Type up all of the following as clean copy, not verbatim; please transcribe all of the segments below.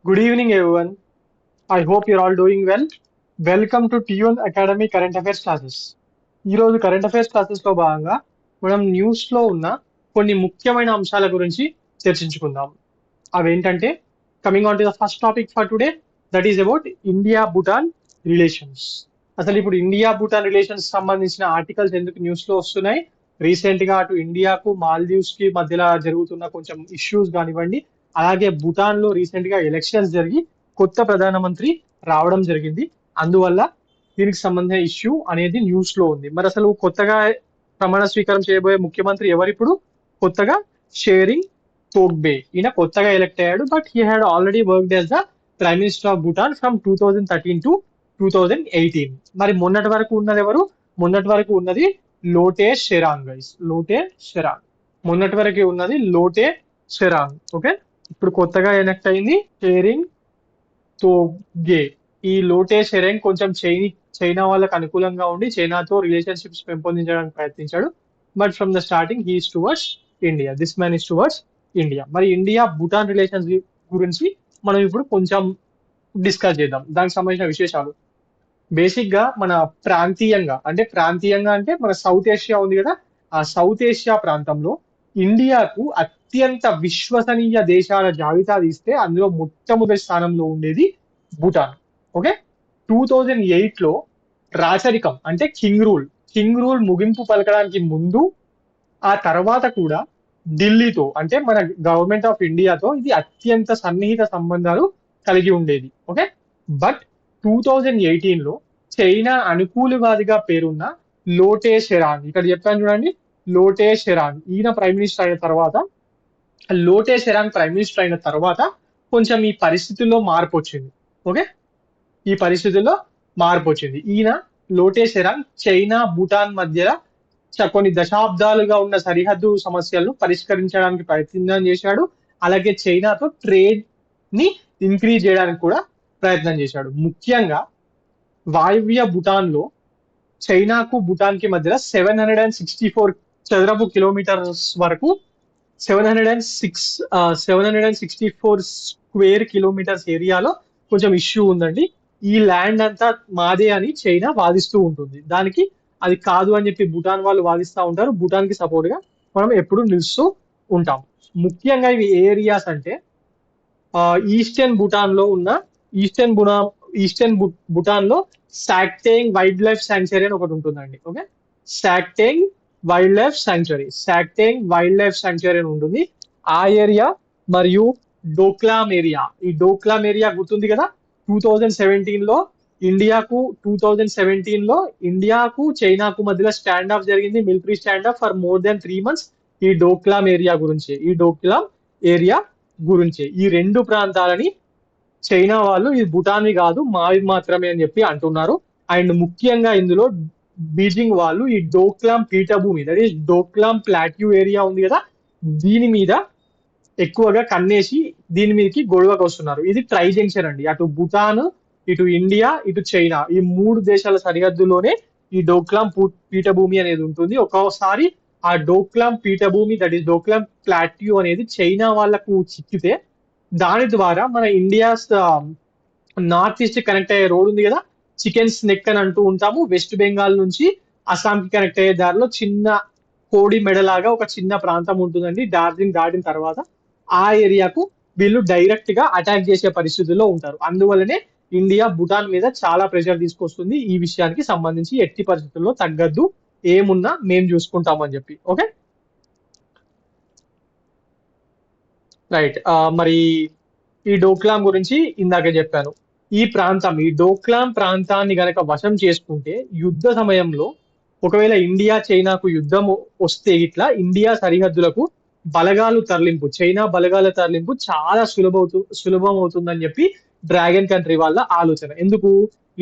Good evening, everyone. I hope you're all doing well. Welcome to TUN Academy Current Affairs Classes. ఈరోజు current affairs classes లో భాగంగా మనం news లో ఉన్న కొన్ని ముఖ్యమైన అంశాల గురించి చర్చించుకుందాం. అవేంటంటే coming on to the first topic for today, that is about India Bhutan relations. అసలు ఇప్పుడు ఇండియా భూటాన్ రిలేషన్స్ సంబంధించిన ఆర్టికల్స్ ఎందుకు న్యూస్ లో వస్తున్నాయి? రీసెంట్ గా అటు ఇండియాకు మాల్దీవ్స్ కి మధ్యలో జరుగుతున్న కొంచెం ఇష్యూస్ కానివ్వండి, అలాగే భూటాన్ లో రీసెంట్ గా ఎలక్షన్స్ జరిగి కొత్త ప్రధానమంత్రి రావడం జరిగింది. అందువల్ల దీనికి సంబంధించిన ఇష్యూ అనేది న్యూస్ లో ఉంది. మరి అసలు కొత్తగా ప్రమాణ స్వీకారం చేయబోయే ముఖ్యమంత్రి ఎవరిప్పుడు? కొత్తగా షేరింగ్ తోగ్బే. ఈయన కొత్తగా ఎలక్ట్ అయ్యాడు, but he had already worked as the prime minister of Bhutan from 2013 to 2018. మరి మొన్నటి వరకు ఉన్నది ఎవరు? మొన్నటి వరకు ఉన్నది లోటే షెరాంగ్ గైస్. లోటే షెరాంగ్ మొన్నటి వరకు ఉన్నది లోటే షెరాంగ్. ఓకే, ఇప్పుడు కొత్తగా ఎలక్ట్ అయింది షేరింగ్ తోగ్బే. ఈ లోటే షెరెంగ్ కొంచెం చైనా వాళ్ళకి అనుకూలంగా ఉండి చైనాతో రిలేషన్షిప్స్ పెంపొందించడానికి ప్రయత్నించాడు. But from the starting he's towards India. This man is towards India. మరి ఇండియా భూటాన్ రిలేషన్స్ గురించి మనం ఇప్పుడు కొంచెం డిస్కస్ చేద్దాం. దానికి సంబంధించిన విశేషాలు. బేసిక్ గా మన ప్రాంతీయంగా అంటే మన సౌత్ ఏషియా ఉంది కదా, ఆ సౌత్ ఏషియా ప్రాంతంలో ఇండియాకు అత్యంత విశ్వసనీయ దేశాల జాబితా తీస్తే అందులో మొట్టమొదటి స్థానంలో ఉండేది భూటాన్. ఓకే, 2008 లో రాచరికం అంటే కింగ్ రూల్ ముగింపు పలకడానికి ముందు, ఆ తర్వాత కూడా ఢిల్లీతో అంటే మన గవర్నమెంట్ ఆఫ్ ఇండియాతో ఇది అత్యంత సన్నిహిత సంబంధాలు కలిగి ఉండేది. ఓకే, బట్ 2018 లో చైనా అనుకూలవాదిగా పేరున్న లోటే షెరాంగ్, ఇక్కడ చెప్పాను చూడండి, లోటే షెరాంగ్ ఈయన ప్రైమ్ మినిస్టర్ అయిన తర్వాత కొంచెం ఈ పరిస్థితుల్లో మార్పు వచ్చింది. ఓకే, ఈ పరిస్థితుల్లో మార్పు వచ్చింది. ఈయన లోటే షెరాంగ్ చైనా భూటాన్ మధ్య కొన్ని దశాబ్దాలుగా ఉన్న సరిహద్దు సమస్యలను పరిష్కరించడానికి ప్రయత్నం చేశాడు. అలాగే చైనాతో ట్రేడ్ ని ఇంక్రీజ్ చేయడానికి కూడా ప్రయత్నం చేశాడు. ముఖ్యంగా వాయువ్య భూటాన్ లో చైనాకు భూటాన్ కి మధ్యలో 764 చదరపు కిలోమీటర్స్ వరకు 764 స్క్వేర్ కిలోమీటర్స్ ఏరియాలో కొంచెం ఇష్యూ ఉందండి. ఈ ల్యాండ్ అంతా మాదే అని చైనా వాదిస్తూ ఉంటుంది. దానికి అది కాదు అని చెప్పి భూటాన్ వాళ్ళు వాదిస్తూ ఉంటారు. భూటాన్ కి సపోర్ట్ గా మనం ఎప్పుడు నిలుస్తూ ఉంటాం. ముఖ్యంగా ఇవి ఏ ఏరియాస్ అంటే ఈస్టర్న్ భూటాన్ లో ఉన్న ఈస్టర్న్ భూటాన్ లో సాక్టేంగ్ వైల్డ్ లైఫ్ శాంక్చురీ అని ఒకటి ఉంటుందండి. ఓకే, సాక్టేంగ్ వైల్డ్ లైఫ్ శాంక్చురీ అని ఉంటుంది. ఆ ఏరియా మరియు డోక్లామ్ ఏరియా. ఈ డోక్లామ్ ఏరియా గుర్తుంది కదా, 2017 లో ఇండియాకు చైనాకు మధ్యలో స్టాండ్ ఆఫ్ జరిగింది, military stand of for more than 3 months. ఈ డోక్లామ్ ఏరియా గురించి ఈ రెండు ప్రాంతాలని చైనా వాళ్ళు ఇది భూటాన్వి కాదు మావి మాత్రమే అని చెప్పి అంటున్నారు. అండ్ ముఖ్యంగా ఇందులో బీజింగ్ వాళ్ళు ఈ డోక్లామ్ పీఠభూమి, that is Doklam plateau area ఉంది కదా, దీని మీద ఎక్కువగా కన్నేసి దీని మీదకి గొడవకు వస్తున్నారు. ఇది ట్రై జంక్షన్ అండి. అటు భూటాన్, ఇటు ఇండియా, ఇటు చైనా, ఈ మూడు దేశాల సరిహద్దులోనే ఈ డోక్లామ్ పీఠభూమి అనేది ఉంటుంది. ఒక్కోసారి ఆ డోక్లామ్ పీఠభూమి, దట్ ఈస్ డోక్లామ్ ప్లాట్యూ అనేది చైనా వాళ్లకు చిక్కితే దాని ద్వారా మన ఇండియా నార్త్ ఈస్ట్ కనెక్ట్ అయ్యే రోడ్ ఉంది కదా, చికెన్స్ నెక్ అని అంటూ ఉంటాము, వెస్ట్ బెంగాల్ నుంచి అస్సాంకి కనెక్ట్ అయ్యే దారిలో చిన్న కోడి మెడలాగా ఒక చిన్న ప్రాంతం ఉంటుందండి. డార్జిలింగ్ దాటిన తర్వాత ఆ ఏరియాకు వీళ్ళు డైరెక్ట్ గా అటాక్ చేసే పరిస్థితుల్లో ఉంటారు. అందువల్లనే ఇండియా భూటాన్ మీద చాలా ప్రెషర్ తీసుకొస్తుంది ఈ విషయానికి సంబంధించి. ఎట్టి పరిస్థితుల్లో తగ్గద్దు, ఏమున్నా మేము చూసుకుంటామని చెప్పి. Okay right. మరి ఈ డోక్లాం గురించి ఇందాక చెప్పాను. ఈ డోక్లాం ప్రాంతాన్ని గనక వశం చేసుకుంటే యుద్ధ సమయంలో ఒకవేళ ఇండియా చైనాకు యుద్ధం వస్తే ఇట్లా ఇండియా సరిహద్దులకు చైనా బలగాల తరలింపు చాలా సులభం అవుతుందని చెప్పి డ్రాగన్ కంట్రీ వాళ్ళ ఆలోచన. ఎందుకు?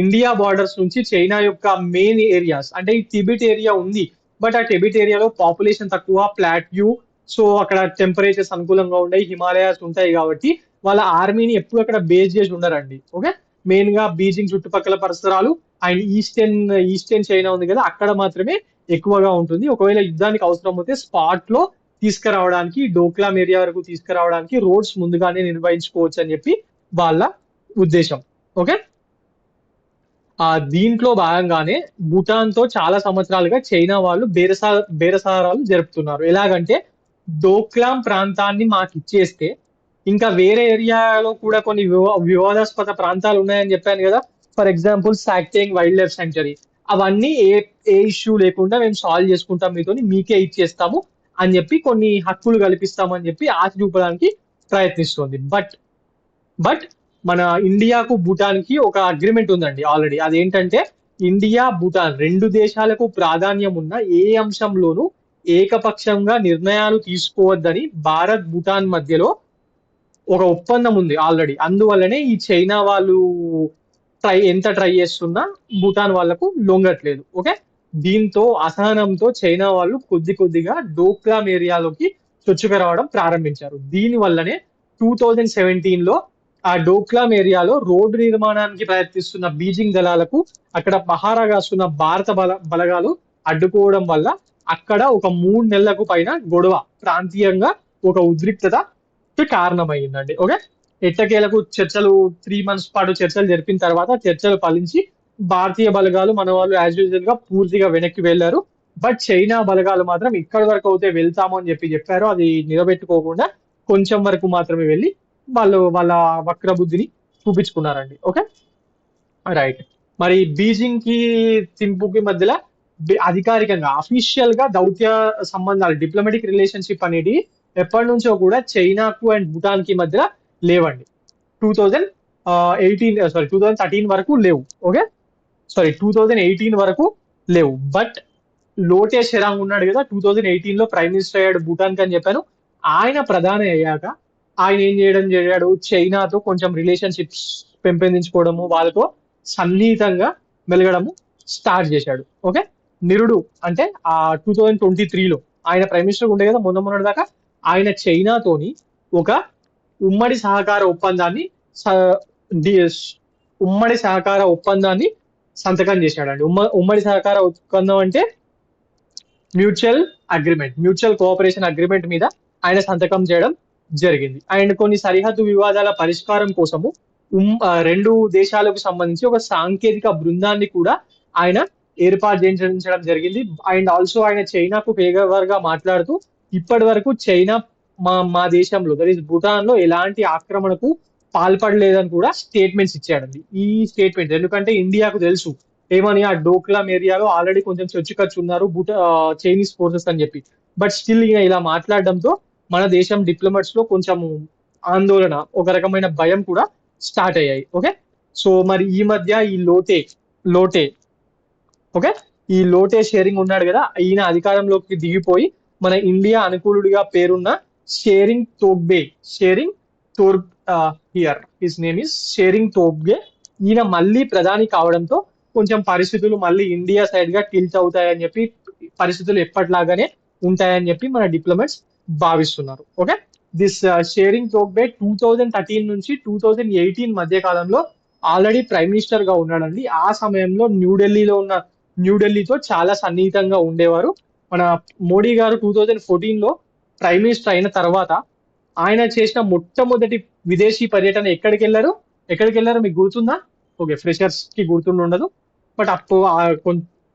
ఇండియా బార్డర్స్ నుంచి చైనా యొక్క మెయిన్ ఏరియాస్ అంటే ఈ టిబెట్ ఏరియా ఉంది, బట్ ఆ టిబెట్ ఏరియాలో పాపులేషన్ తక్కువ, ప్లాట్యూ, సో అక్కడ టెంపరేచర్స్ అనుకూలంగా ఉన్నాయి, హిమాలయాస్ ఉంటాయి కాబట్టి వాళ్ళ ఆర్మీని ఎప్పుడు అక్కడ బేస్ చేసి ఉండరండి. ఓకే, మెయిన్ గా బీజింగ్ చుట్టుపక్కల పరిసరాలు అండ్ ఈస్టర్న్ చైనా ఉంది కదా, అక్కడ మాత్రమే ఎక్కువగా ఉంటుంది. ఒకవేళ యుద్ధానికి అవసరం అయితే స్పాట్ లో తీసుకురావడానికి, డోక్లాం ఏరియా వరకు తీసుకురావడానికి రోడ్స్ ముందుగానే నిర్వహించుకోవచ్చు అని చెప్పి వాళ్ళ ఉద్దేశం. ఓకే. దీంట్లో భాగంగానే భూటాన్ తో చాలా సంవత్సరాలుగా చైనా వాళ్ళు బేరసారాలు జరుపుతున్నారు. ఎలాగంటే డోక్లాం ప్రాంతాన్ని మాకు ఇచ్చేస్తే ఇంకా వేరే ఏరియాలో కూడా కొన్ని వివాదాస్పద ప్రాంతాలు ఉన్నాయని చెప్పాను కదా. For example Sakteng wildlife sanctuary, అవన్నీ ఏ ఇష్యూ లేకుండా మేము సాల్వ్ చేసుకుంటాం మీతోని, మీకే ఇచ్చేస్తాము అని చెప్పి కొన్ని హక్కులు కల్పిస్తామని చెప్పి ఆశ చూపడానికి ప్రయత్నిస్తుంది. బట్ మన ఇండియాకు భూటాన్ కి ఒక అగ్రిమెంట్ ఉందండి ఆల్రెడీ. అదేంటంటే ఇండియా భూటాన్ రెండు దేశాలకు ప్రాధాన్యం ఉన్న ఏ అంశంలోనూ ఏకపక్షంగా నిర్ణయాలు తీసుకోవద్దని భారత్ భూటాన్ మధ్యలో ఒక ఒప్పందం ఉంది ఆల్రెడీ. అందువల్లనే ఈ చైనా వాళ్ళు ఎంత ట్రై చేస్తున్నా భూటాన్ వాళ్ళకు లొంగట్లేదు. ఓకే. దీంతో అసహనంతో చైనా వాళ్ళు కొద్ది కొద్దిగా డోక్లాం ఏరియాలోకి చొచ్చుకు రావడం ప్రారంభించారు. దీని వల్లనే 2017 లో ఆ డోక్లాం ఏరియాలో రోడ్డు నిర్మాణానికి ప్రయత్నిస్తున్న బీజింగ్ దళాలకు అక్కడ పహారా కాస్తున్న భారత బలగాలు అడ్డుకోవడం వల్ల అక్కడ ఒక 3 నెలలకు పైన గొడవ, ప్రాంతీయంగా ఒక ఉద్రిక్తత కారణమైందండి. ఓకే. ఎట్టకేలకు చర్చలు 3 months పాటు చర్చలు జరిపిన తర్వాత చర్చలు ఫలించి భారతీయ బలగాలు మన వాళ్ళు యాజ్ యూజువల్ గా పూర్తిగా వెనక్కి వెళ్లారు. బట్ చైనా బలగాలు మాత్రం ఇక్కడి వరకు అయితే వెళ్తాము అని చెప్పారు. అది నిలబెట్టుకోకుండా కొంచెం వరకు మాత్రమే వెళ్ళి వాళ్ళు వాళ్ళ వక్ర బుద్ధిని చూపించుకున్నారండి. ఓకే. రైట్. మరి బీజింగ్ కి థింపుకి మధ్యలో అధికారికంగా అఫీషియల్ గా దౌత్య సంబంధాలు, డిప్లొమాటిక్ రిలేషన్షిప్ అనేది ఎప్పటి నుంచో కూడా చైనాకు అండ్ భూటాన్ కి మధ్య లేవండి. 2013 వరకు లేవు. ఓకే. 2018 వరకు లేవు. బట్ లోటే షెరాంగ్ ఉన్నాడు కదా, 2018 లో ప్రైమ్ మినిస్టర్ అయ్యాడు భూటాన్ కి అని చెప్పాను. ఆయన ప్రధాని అయ్యాక ఆయన ఏం చేశాడు, చైనాతో కొంచెం రిలేషన్షిప్స్ పెంపొందించుకోవడము, వాళ్ళతో సన్నిహితంగా మెలగడము స్టార్ట్ చేశాడు. ఓకే. నిరుడు అంటే ఆ 2023లో ఆయన ప్రైమ్ మినిస్టర్ ఉండే కదా మొన్నటి దాకా, ఆయన చైనాతోని ఒక ఉమ్మడి సహకార ఒప్పందాన్ని ఉమ్మడి సహకార ఒప్పందాన్ని సంతకం చేశాడండి. ఉమ్మడి సహకార ఒప్పందం అంటే మ్యూచువల్ కోఆపరేషన్ అగ్రిమెంట్ మీద ఆయన సంతకం చేయడం జరిగింది. అండ్ కొన్ని సరిహద్దు వివాదాల పరిష్కారం కోసము రెండు దేశాలకు సంబంధించి ఒక సాంకేతిక బృందాన్ని కూడా ఆయన ఏర్పాటు చేయించడం జరిగింది. అండ్ ఆల్సో ఆయన చైనాకు ఫేవర్ గా మాట్లాడుతూ ఇప్పటి వరకు చైనా మా దేశంలో దట్ ఈస్ భూటాన్ లో ఎలాంటి ఆక్రమణకు పాల్పడలేదని కూడా స్టేట్మెంట్స్ ఇచ్చాడండి. ఈ స్టేట్మెంట్ ఎందుకంటే ఇండియాకు తెలుసు ఏమని, ఆ డోక్లాం ఏరియాలో ఆల్రెడీ కొంచెం చొచ్చుకొచ్చి ఉన్నారు చైనీస్ ఫోర్సెస్ అని చెప్పి. బట్ స్టిల్ ఇలా మాట్లాడడంతో మన దేశం డిప్లొమాట్స్ లో కొంచెం ఆందోళన, ఒక రకమైన భయం కూడా స్టార్ట్ అయ్యాయి. ఓకే. సో మరి ఈ మధ్య ఈ లోటే ఓకే, ఈ లోటే షేరింగ్ ఉన్నాడు కదా, ఈయన అధికారంలోకి దిగిపోయి మన ఇండియా అనుకూలుడిగా పేరున్న షేరింగ్ తోబ్గే ఈయన మళ్ళీ ప్రధాని కావడంతో కొంచెం పరిస్థితులు మళ్ళీ ఇండియా సైడ్ గా టిల్ట్ అవుతాయని చెప్పి, పరిస్థితులు ఎప్పటిలాగానే ఉంటాయని చెప్పి మన డిప్లొమాట్స్ భావిస్తున్నారు. ఓకే. దిస్ షేరింగ్ తోబ్గే 2013 నుంచి 2018 మధ్య కాలంలో ఆల్రెడీ ప్రైమ్ మినిస్టర్ గా ఉన్నాడండి. ఆ సమయంలో న్యూఢిల్లీతో చాలా సన్నిహితంగా ఉండేవారు. మన మోడీ గారు 2014లో ప్రైమ్ మినిస్టర్ అయిన తర్వాత ఆయన చేసిన మొట్టమొదటి విదేశీ పర్యటన ఎక్కడికి వెళ్ళారు మీకు గుర్తుందా? ఓకే, ఫ్రెషర్స్ కి గుర్తుండదు. బట్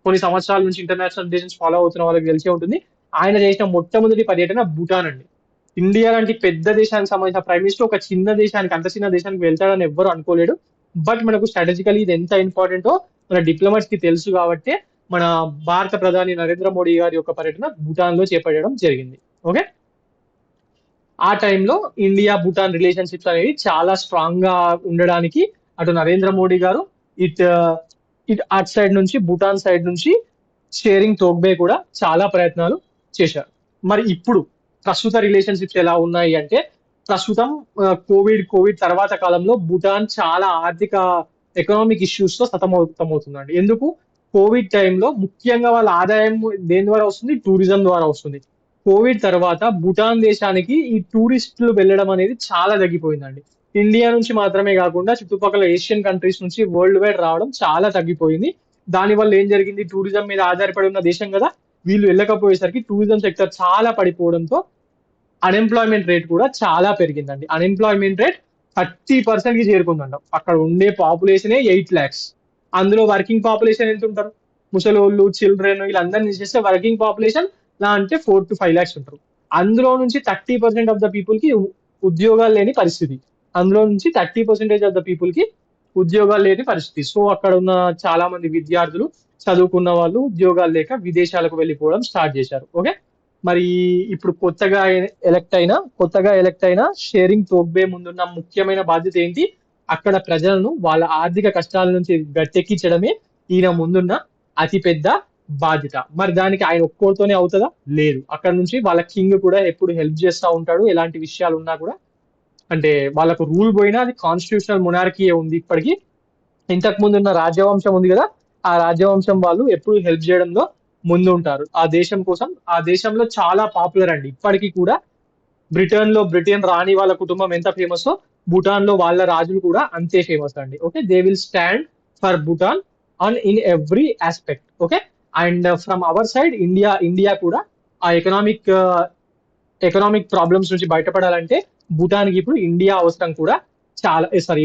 కొన్ని సంవత్సరాల నుంచి ఇంటర్నేషనల్ రిలేషన్స్ ఫాలో అవుతున్న వాళ్ళకి తెలిసే ఉంటుంది. ఆయన చేసిన మొట్టమొదటి పర్యటన భూటాన్ అండి. ఇండియా లాంటి పెద్ద దేశానికి సంబంధించిన ప్రైమ్ మినిస్టర్ ఒక అంత చిన్న దేశానికి వెళ్తాడని ఎవ్వరు అనుకోలేడు. బట్ మనకు స్ట్రాటజికలీ ఇది ఎంత ఇంపార్టెంటో మన డిప్లొమాట్స్ కి తెలుసు కాబట్టి మన భారత ప్రధాని నరేంద్ర మోడీ గారి యొక్క పర్యటన భూటాన్ లో చేపట్టడం జరిగింది. ఓకే. ఆ టైంలో ఇండియా భూటాన్ రిలేషన్షిప్స్ అనేవి చాలా స్ట్రాంగ్ గా ఉండడానికి అటు నరేంద్ర మోడీ గారు అటు సైడ్ నుంచి భూటాన్ సైడ్ నుంచి షేరింగ్ తోగ్బే కూడా చాలా ప్రయత్నాలు చేశారు. మరి ఇప్పుడు ప్రస్తుత రిలేషన్షిప్స్ ఎలా ఉన్నాయి అంటే, ప్రస్తుతం కోవిడ్ తర్వాత కాలంలో భూటాన్ చాలా ఎకనామిక్ ఇష్యూస్ తో సతమతమవుతుందండి. ఎందుకు? కోవిడ్ టైంలో ముఖ్యంగా వాళ్ళ ఆదాయం దేని ద్వారా వస్తుంది? టూరిజం ద్వారా వస్తుంది. కోవిడ్ తర్వాత భూటాన్ దేశానికి ఈ టూరిస్టులు వెళ్ళడం అనేది చాలా తగ్గిపోయిందండి. ఇండియా నుంచి మాత్రమే కాకుండా చుట్టుపక్కల ఏషియన్ కంట్రీస్ నుంచి వరల్డ్ వైడ్ రావడం చాలా తగ్గిపోయింది. దానివల్ల ఏం జరిగింది? టూరిజం మీద ఆధారపడి ఉన్న దేశం కదా, వీళ్ళు వెళ్ళకపోయేసరికి టూరిజం సెక్టర్ చాలా పడిపోవడంతో అన్ఎంప్లాయ్మెంట్ రేట్ కూడా చాలా పెరిగిందండి. అన్ఎంప్లాయ్మెంట్ రేట్ 30% కి చేరుకుందంట. అక్కడ ఉండే పాపులేషనే 8 lakhs. అందులో వర్కింగ్ పాపులేషన్ ఎంత ఉంటారు? ముసలోళ్ళు, చిల్డ్రన్ వీళ్ళందరినీ తీసేస్తే వర్కింగ్ పాపులేషన్ నా అంటే 4 to 5 lakhs ఉంటారు. అందులో నుంచి 30% ఆఫ్ ద పీపుల్ కి ఉద్యోగాలు లేని పరిస్థితి. అందులో నుంచి 30% ఆఫ్ ద పీపుల్ కి ఉద్యోగాలు లేని పరిస్థితి. సో అక్కడ ఉన్న చాలా మంది విద్యార్థులు, చదువుకున్న వాళ్ళు ఉద్యోగాలు లేక విదేశాలకు వెళ్ళిపోవడం స్టార్ట్ చేశారు. ఓకే. మరి ఇప్పుడు కొత్తగా ఎలక్ట్ అయిన షేరింగ్ తోగ్బే ముందున్న ముఖ్యమైన బాధ్యత ఏంటి? అక్కడ ప్రజలను వాళ్ళ ఆర్థిక కష్టాల నుంచి గట్టెక్కించడమే ఈయన ముందున్న అతిపెద్ద బాధ్యత. మరి దానికి ఆయన ఒక్కోతోనే అవుతుందా? లేదు. అక్కడ నుంచి వాళ్ళ కింగ్ కూడా ఎప్పుడు హెల్ప్ చేస్తూ ఉంటాడు. ఎలాంటి విషయాలు ఉన్నా కూడా, అంటే వాళ్ళకు రూల్ పోయినా అది కాన్స్టిట్యూషనల్ మొనార్కీయే ఉంది ఇప్పటికీ. ఇంతకు ముందు ఉన్న రాజ్యవంశం ఉంది కదా, ఆ రాజ్యవంశం వాళ్ళు ఎప్పుడు హెల్ప్ చేయడంలో ముందు ఉంటారు ఆ దేశం కోసం. ఆ దేశంలో చాలా పాపులర్ అండి ఇప్పటికీ కూడా. బ్రిటన్ రాణి వాళ్ళ కుటుంబం ఎంత ఫేమస్, భూటాన్ లో వాళ్ళ రాజులు కూడా అంతే ఫేమస్ అండి. Okay, they will stand for Bhutan on in every aspect. Okay. And from our side India కూడా ఆ ఎకనామిక్ ప్రాబ్లమ్స్ నుంచి బయటపడాలంటే భూటాన్కి ఇప్పుడు ఇండియా అవసరం కూడా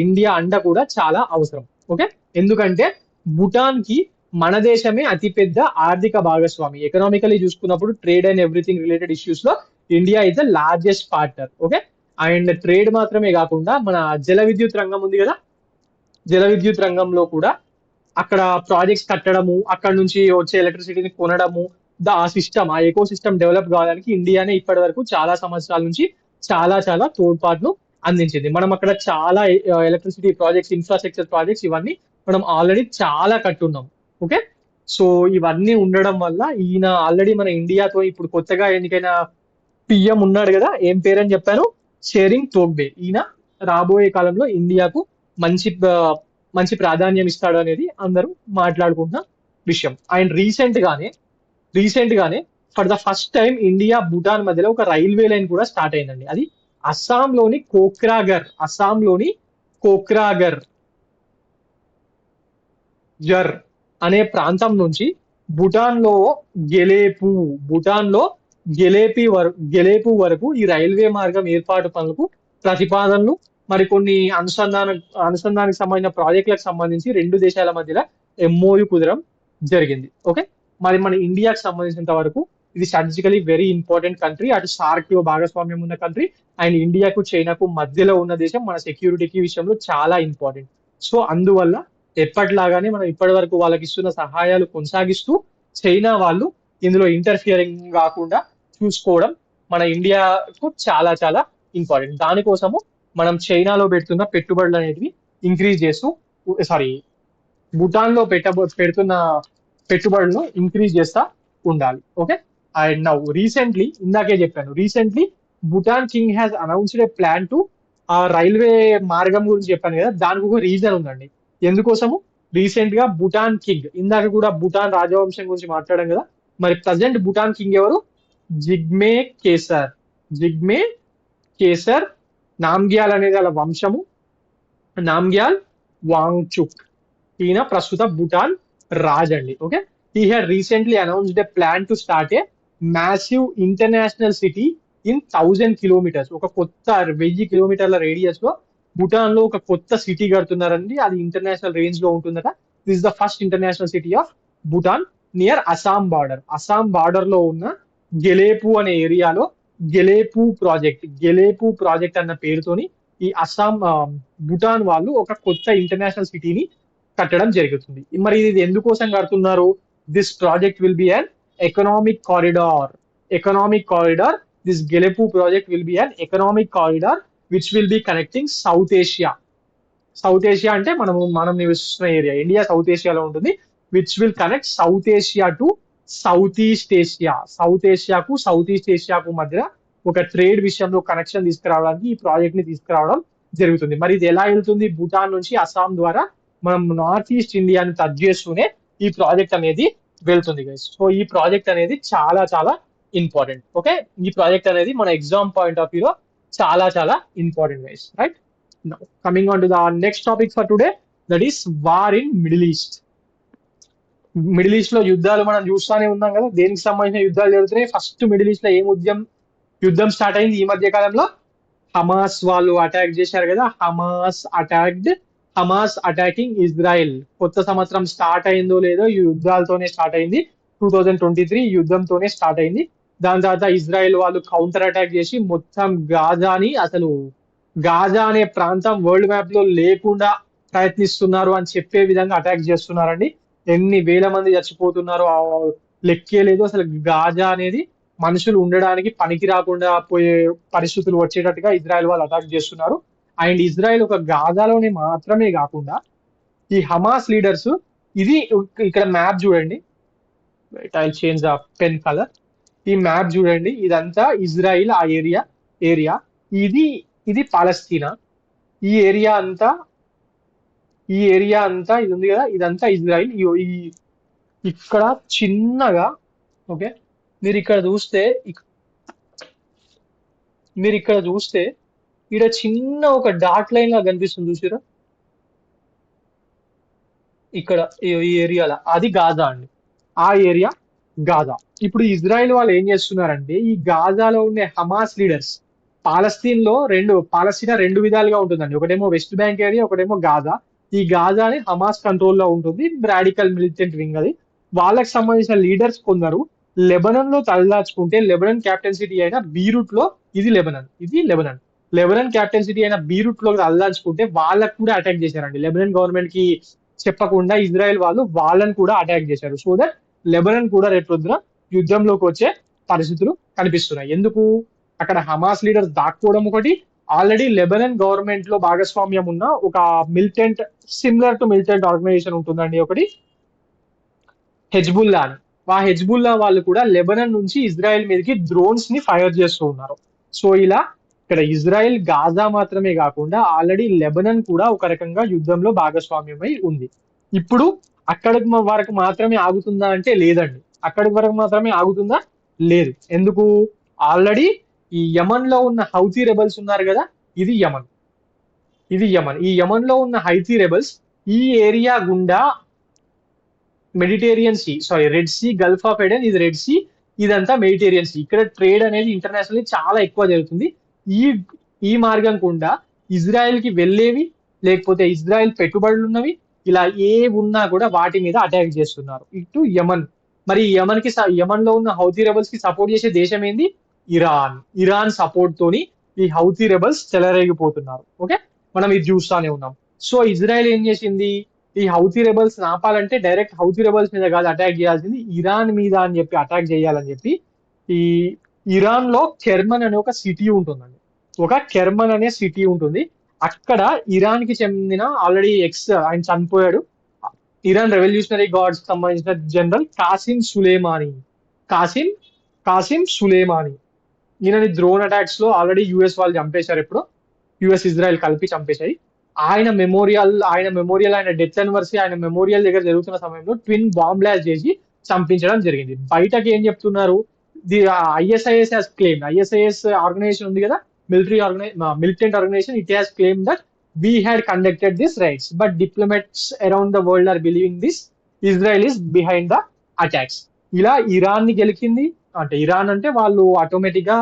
ఇండియా అండ కూడా చాలా అవసరం. ఓకే. ఎందుకంటే భూటాన్ కి మన దేశమే అతిపెద్ద ఆర్థిక భాగస్వామి. ఎకనామికలీ చూసుకున్నప్పుడు trade and everything related issues లో India is the largest partner. Okay. And trade మాత్రమే కాకుండా మన జల విద్యుత్ రంగం ఉంది కదా, జల విద్యుత్ రంగంలో కూడా అక్కడ ప్రాజెక్ట్స్ కట్టడము, అక్కడ నుంచి వచ్చే ఎలక్ట్రిసిటీని కొనడము, ఆ ఎకో సిస్టమ్ డెవలప్ కావడానికి ఇండియానే ఇప్పటి వరకు చాలా సంవత్సరాల నుంచి చాలా చాలా తోడ్పాటును అందించింది. మనం అక్కడ చాలా ఎలక్ట్రిసిటీ ప్రాజెక్ట్స్, ఇన్ఫ్రాస్ట్రక్చర్ ప్రాజెక్ట్స్ ఇవన్నీ మనం ఆల్రెడీ చాలా కట్టున్నాం. ఓకే. సో ఇవన్నీ ఉండడం వల్ల ఈయన ఆల్రెడీ మన ఇండియాతో ఇప్పుడు కొత్తగా ఎన్నికైన పిఎం ఉన్నాడు కదా, ఏం పేరని చెప్పాను? షేరింగ్ తోగ్బే. ఈయన రాబోయే కాలంలో ఇండియాకు మంచి మంచి ప్రాధాన్యం ఇస్తాడు అనేది అందరూ మాట్లాడుకుంటున్న విషయం. అండ్ రీసెంట్ గానే for the first time India Bhutan మధ్యలో ఒక రైల్వే లైన్ కూడా స్టార్ట్ అయిందండి. అది అస్సాంలోని కోక్రాగర్ జర్ అనే ప్రాంతం నుంచి భూటాన్ లో గెలేపు భూటాన్ లో గెలేపు వరకు ఈ రైల్వే మార్గం ఏర్పాటు పనులకు ప్రతిపాదనలు, మరికొన్ని అనుసంధానానికి సంబంధించిన ప్రాజెక్టులకు సంబంధించి రెండు దేశాల మధ్యలో ఎంఓయు కుదరం జరిగింది. ఓకే. మరి మన ఇండియాకి సంబంధించినంత వరకు ఇది స్ట్రాటజికలీ వెరీ ఇంపార్టెంట్ కంట్రీ. అటు సార్క్ లో భాగస్వామ్యం ఉన్న కంట్రీ అండ్ ఇండియాకు చైనాకు మధ్యలో ఉన్న దేశం. మన సెక్యూరిటీకి విషయంలో చాలా ఇంపార్టెంట్. సో అందువల్ల ఎప్పటిలాగానే మనం ఇప్పటి వరకు వాళ్ళకి ఇస్తున్న సహాయాలు కొనసాగిస్తూ చైనా వాళ్ళు ఇందులో ఇంటర్ఫియరింగ్ కాకుండా చూసుకోవడం మన ఇండియాకు చాలా చాలా ఇంపార్టెంట్. దానికోసము మనం చైనాలో పెడుతున్న పెట్టుబడులు అనేటివి ఇంక్రీజ్ చేస్తూ, సారీ, భూటాన్ లో పెడుతున్న పెట్టుబడులను ఇంక్రీజ్ చేస్తా ఉండాలి. Okay. And now recently Bhutan king has announced A plan to ఆ రైల్వే మార్గం గురించి చెప్పాను కదా, దానికి ఒక రీజన్ ఉందండి. ఎందుకోసము రీసెంట్ గా భూటాన్ కింగ్, ఇందాక కూడా భూటాన్ రాజవంశం గురించి మాట్లాడాం కదా, మరి ప్రజెంట్ భూటాన్ కింగ్ ఎవరు? జిగ్మే కేసర్. జిగ్మే కేసర్ నామ్గ్యాల్ అనేది వాళ్ళ వంశము. నామ్గ్యాల్ వాంగ్చుక్. ఈయన ప్రస్తుత భూటాన్ రాజ్ అండి. Okay. He had recently announced a plan to start a massive international city in 1000 kilometers. ఒక కొత్త 1000 kilometerల రేడియస్ లో భూటాన్ లో ఒక కొత్త సిటీ కడుతున్నారండి. అది ఇంటర్నేషనల్ రేంజ్ లో ఉంటుందట. This is the first international city of Bhutan near Assam border లో ఉన్న గెలేపు అనే ఏరియాలో గెలేపు ప్రాజెక్ట్ అన్న పేరుతోని ఈ భూటాన్ వాళ్ళు ఒక కొత్త ఇంటర్నేషనల్ సిటీని కట్టడం జరుగుతుంది. మరి ఇది ఎందుకోసం కడుతున్నారు? This project will be an economic corridor. This గెలెపు project will be an economic corridor which will be connecting south Asia అంటే మనం నివసిస్తున్న ఏరియా ఇండియా సౌత్ ఏషియాలో ఉంటుంది. Which will connect south Asia to south east ఏషియాకు మధ్య ఒక trade విషయంలో కనెక్షన్ తీసుకురావడానికి ఈ ప్రాజెక్ట్ ని తీసుకురావడం జరుగుతుంది. మరి ఇది ఎలా వెళ్తుంది? భూటాన్ నుంచి అస్సాం ద్వారా మనం నార్త్ ఈస్ట్ ఇండియాని టచ్ చేస్తూనే ఈ ప్రాజెక్ట్ అనేది వెళ్తుంది గైస్. సో ఈ ప్రాజెక్ట్ అనేది చాలా చాలా ఇంపార్టెంట్. ఓకే. ఈ ప్రాజెక్ట్ అనేది మన ఎగ్జామ్ పాయింట్ ఆఫ్ వ్యూలో చాలా చాలా important guys. Right. Coming on to the next topic for today, that is war in middle east. Middle east లో యుద్ధాలు మనం చూస్తానే ఉన్నాం కదా. దేనికి సంబంధించిన యుద్ధాలు జరుగుతున్నాయి? ఫస్ట్ మిడిల్ ఈస్ట్ లో యుద్ధం స్టార్ట్ అయింది ఈ మధ్య కాలంలో? హమాస్ వాళ్ళు అటాక్ చేశారు కదా, హమాస్ అటాకింగ్ ఇజ్రాయెల్. కొత్త సంవత్సరం స్టార్ట్ అయిందో లేదో ఈ యుద్ధాలతోనే స్టార్ట్ అయింది. 2023 యుద్ధంతోనే స్టార్ట్ అయింది. దాని తర్వాత ఇజ్రాయెల్ వాళ్ళు కౌంటర్ అటాక్ చేసి మొత్తం గాజా అనే ప్రాంతం వరల్డ్ మ్యాప్ లో లేకుండా ప్రయత్నిస్తున్నారు అని చెప్పే విధంగా అటాక్ చేస్తున్నారండి. ఎన్ని వేల మంది చచ్చిపోతున్నారో లెక్కే లేదు. అసలు గాజా అనేది మనుషులు ఉండడానికి పనికి రాకుండా పోయే పరిస్థితులు వచ్చేటట్టుగా ఇజ్రాయెల్ వాళ్ళు అటాక్ చేస్తున్నారు. అండ్ ఇజ్రాయెల్ ఒక గాజాలోనే మాత్రమే కాకుండా ఈ హమాస్ లీడర్స్, ఇది ఇక్కడ మ్యాప్ చూడండి, I change the pen colour. ఈ మ్యాప్ చూడండి, ఇదంతా ఇజ్రాయిల్ ఆ ఏరియా ఇది ఇది పాలస్తీనా. ఈ ఏరియా అంతా ఇది ఉంది కదా, ఇదంతా ఇజ్రాయిల్. ఇక్కడ చిన్నగా, ఓకే, మీరు ఇక్కడ చూస్తే ఇక్కడ చిన్న ఒక డాట్ లైన్ లా కనిపిస్తుంది చూసారా, ఇక్కడ ఈ ఏరియాలో అది గాజా అండి. ఆ ఏరియా గాజా. ఇప్పుడు ఇజ్రాయెల్ వాళ్ళు ఏం చేస్తున్నారంటే ఈ గాజాలో ఉండే హమాస్ లీడర్స్, పాలస్తీనా రెండు విధాలుగా ఉంటుందండి. ఒకటేమో వెస్ట్ బ్యాంక్ ఏరియా, ఒకటేమో గాజా. ఈ గాజాని హమాస్ కంట్రోల్లో ఉంటుంది, రాడికల్ మిలిటెంట్ వింగ్ అది. వాళ్ళకి సంబంధించిన లీడర్స్ కొందరు లెబనన్ లో తలదాచుకుంటే, లెబనన్ క్యాపిటల్ సిటీ అయిన బీరూట్ లో, ఇది లెబనన్ క్యాపిటల్ సిటీ అయిన బీరూట్ లో తలదాచుకుంటే వాళ్ళకు కూడా అటాక్ చేశారండి. లెబనన్ గవర్నమెంట్ కి చెప్పకుండా ఇజ్రాయెల్ వాళ్ళు వాళ్ళని కూడా అటాక్ చేశారు. సో దట్ లెబనన్ కూడా రేపొద్దున యుద్ధంలోకి వచ్చే పరిస్థితులు కనిపిస్తున్నాయి. ఎందుకు? అక్కడ హమాస్ లీడర్స్ దాక్కోవడం ఒకటి, ఆల్రెడీ లెబనన్ గవర్నమెంట్ లో భాగస్వామ్యం ఉన్న ఒక militant, similar to militant organization ఉంటుందండి ఒకటి, హెజ్బుల్లా అని. ఆ హెజ్బుల్లా వాళ్ళు కూడా లెబనన్ నుంచి ఇజ్రాయెల్ మీదకి డ్రోన్స్ ని ఫైర్ చేస్తూ ఉన్నారు. సో ఇలా ఇక్కడ ఇజ్రాయెల్ గాజా మాత్రమే కాకుండా ఆల్రెడీ లెబనన్ కూడా ఒక రకంగా యుద్ధంలో భాగస్వామ్యమై ఉంది. ఇప్పుడు అక్కడికి వరకు మాత్రమే ఆగుతుందా అంటే లేదండి. అక్కడికి వరకు మాత్రమే ఆగుతుందా? లేదు. ఎందుకు? ఆల్రెడీ ఈ యమన్ లో ఉన్న హౌతీ రెబల్స్ ఉన్నారు కదా, ఇది యమన్. ఈ యమన్ లో ఉన్న హౌతీ రెబల్స్ ఈ ఏరియా గుండా Mediterranean sea, red sea, gulf of Aden, ఇది రెడ్ సీ, ఇదంతా మెడిటేరియన్ సీ. ఇక్కడ ట్రేడ్ అనేది ఇంటర్నేషనల్లీ చాలా ఎక్కువ జరుగుతుంది. ఈ ఈ మార్గం గుండా ఇజ్రాయెల్ కి వెళ్ళేవి, లేకపోతే ఇజ్రాయెల్ పెట్టుబడులు ఉన్నవి, ఇలా ఏ ఉన్నా కూడా వాటి మీద అటాక్ చేస్తున్నారు ఇటు యమన్. మరి యమన్ లో ఉన్న హౌతీ రెబల్స్ కి సపోర్ట్ చేసే దేశం ఏంది? ఇరాన్ సపోర్ట్ తోని ఈ హౌతీ రెబల్స్ చెలరేగిపోతున్నారు. ఓకే, మనం ఇది చూస్తానే ఉన్నాం. సో ఇజ్రాయెల్ ఏం చేసింది? ఈ హౌతీ రెబల్స్ ఆపాలంటే డైరెక్ట్ హౌతీ రెబల్స్ మీద కాదు అటాక్ చేయాల్సింది, ఇరాన్ మీద అని చెప్పి అటాక్ చేయాలని చెప్పి ఈ ఇరాన్ లో కెర్మన్ అనే ఒక సిటీ ఉంటుందండి. అక్కడ ఇరాన్ కి చెందిన ఆల్రెడీ ఆయన చనిపోయాడు, ఇరాన్ రెవల్యూషనరీ గార్డ్స్ సంబంధించిన జనరల్ కాసిం సులేమానీ. ఈయనని డ్రోన్ అటాక్స్ లో ఆల్రెడీ యుఎస్ వాళ్ళు చంపేశారు. ఎప్పుడు యుఎస్ ఇజ్రాయెల్ కలిపి చంపేశాయి. ఆయన మెమోరియల్, ఆయన డెత్ అనివర్సరీ, ఆయన మెమోరియల్ దగ్గర జరుగుతున్న సమయంలో ట్విన్ బాంబ్ బ్లాస్ట్ చేసి చంపించడం జరిగింది. బయటకి ఏం చెప్తున్నారు? ది ఐఎస్ఐఎస్ ఆర్గనైజేషన్ ఉంది కదా, militant organization, it has claimed that we had conducted these raids, but diplomats around the world are believing this, Israel is behind the attacks. ఇలా ఇరాన్ ని గెలిచింది అంటే, ఇరాన్ అంటే వాళ్ళు ఆటోమేటిక్ గా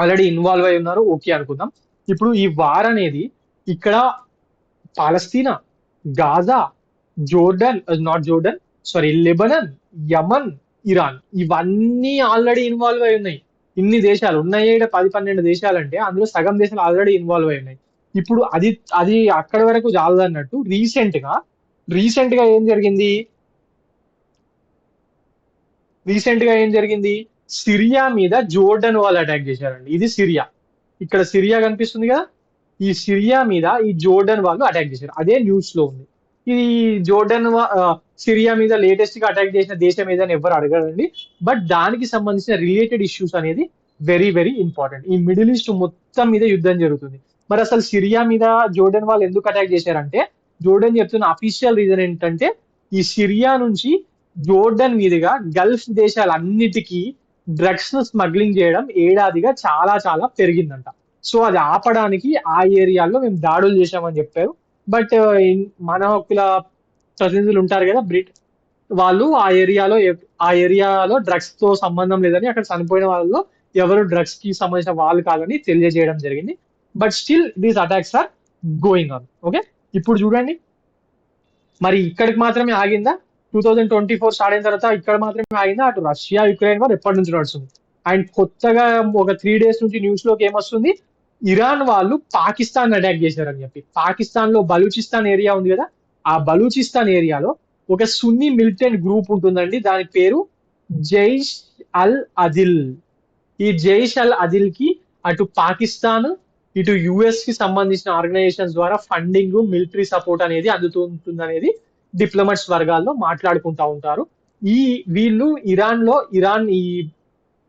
ఆల్రెడీ ఇన్వాల్వ్ అయి ఉన్నారు, ఓకే అనుకుందాం. ఇప్పుడు ఈ వార్ అనేది ఇక్కడ పాలస్తీనా, గాజా, లెబనన్, యమన్, ఇరాన్, ఇవన్నీ ఆల్రెడీ ఇన్వాల్వ్ అయి ఉన్నాయి. ఇన్ని దేశాలు ఉన్నాయి, 10-12 దేశాలు అంటే అందులో సగం దేశాలు ఆల్రెడీ ఇన్వాల్వ్ అయి ఉన్నాయి. ఇప్పుడు అది అక్కడి వరకు చాలదన్నట్టు రీసెంట్ గా ఏం జరిగింది? సిరియా మీద జోర్డన్ వాళ్ళు అటాక్ చేశారండి. ఇది సిరియా, ఇక్కడ సిరియా కనిపిస్తుంది కదా, ఈ సిరియా మీద ఈ జోర్డన్ వాళ్ళు అటాక్ చేశారు. అదే న్యూస్ లో ఉంది. ఈ సిరియా మీద లేటెస్ట్ గా అటాక్ చేసిన దేశం ఏదని ఎవరు అడగరండి. బట్ దానికి సంబంధించిన రిలేటెడ్ ఇష్యూస్ అనేది వెరీ వెరీ ఇంపార్టెంట్. ఈ మిడిల్ ఈస్ట్ మొత్తం మీద యుద్ధం జరుగుతుంది. మరి అసలు సిరియా మీద జోర్డన్ వాళ్ళు ఎందుకు అటాక్ చేశారంటే, జోర్డన్ చెప్తున్న అఫీషియల్ రీజన్ ఏంటంటే, ఈ సిరియా నుంచి జోర్డన్ మీదుగా గల్ఫ్ దేశాలన్నిటికీ డ్రగ్స్ ను స్మగ్లింగ్ చేయడం ఏడాదిగా చాలా చాలా పెరిగిందంట. సో అది ఆపడానికి ఆ ఏరియాలో మేము దాడులు చేశామని చెప్పారు. బట్ మన హక్కుల ప్రతినిధులు ఉంటారు కదా, వాళ్ళు ఆ ఏరియాలో డ్రగ్స్ తో సంబంధం లేదని, అక్కడ చనిపోయిన వాళ్ళలో ఎవరు డ్రగ్స్ కి సంబంధించిన వాళ్ళు కాదని తెలియజేయడం జరిగింది. But still these attacks are going on. Okay, ఇప్పుడు చూడండి, మరి ఇక్కడికి మాత్రమే ఆగిందా? 2024 స్టార్ట్ అయిన తర్వాత ఇక్కడ మాత్రమే ఆగిందా? అటు రష్యా యుక్రెయిన్ వార్ ఎప్పటి నుంచి నడుస్తుంది. అండ్ కొత్తగా ఒక 3 days నుంచి న్యూస్ లోకి ఏమొస్తుంది, ఇరాన్ వాళ్ళు పాకిస్తాన్ అటాక్ చేశారని చెప్పి. పాకిస్తాన్ లో బలూచిస్తాన్ ఏరియా ఉంది కదా, ఆ బలూచిస్తాన్ ఏరియాలో ఒక సున్నీ మిలిటెంట్ గ్రూప్ ఉంటుందండి, దాని పేరు జైష్ అల్ అదిల్. ఈ జైష్ అల్ అదిల్ కి అటు పాకిస్తాన్ ఇటు యుఎస్ కి సంబంధించిన ఆర్గనైజేషన్స్ ద్వారా ఫండింగ్ మిలిటరీ సపోర్ట్ అనేది అందుతుంటుంది అనేది డిప్లొమాట్స్ వర్గాల్లో మాట్లాడుకుంటా ఉంటారు. ఈ వీళ్ళు ఇరాన్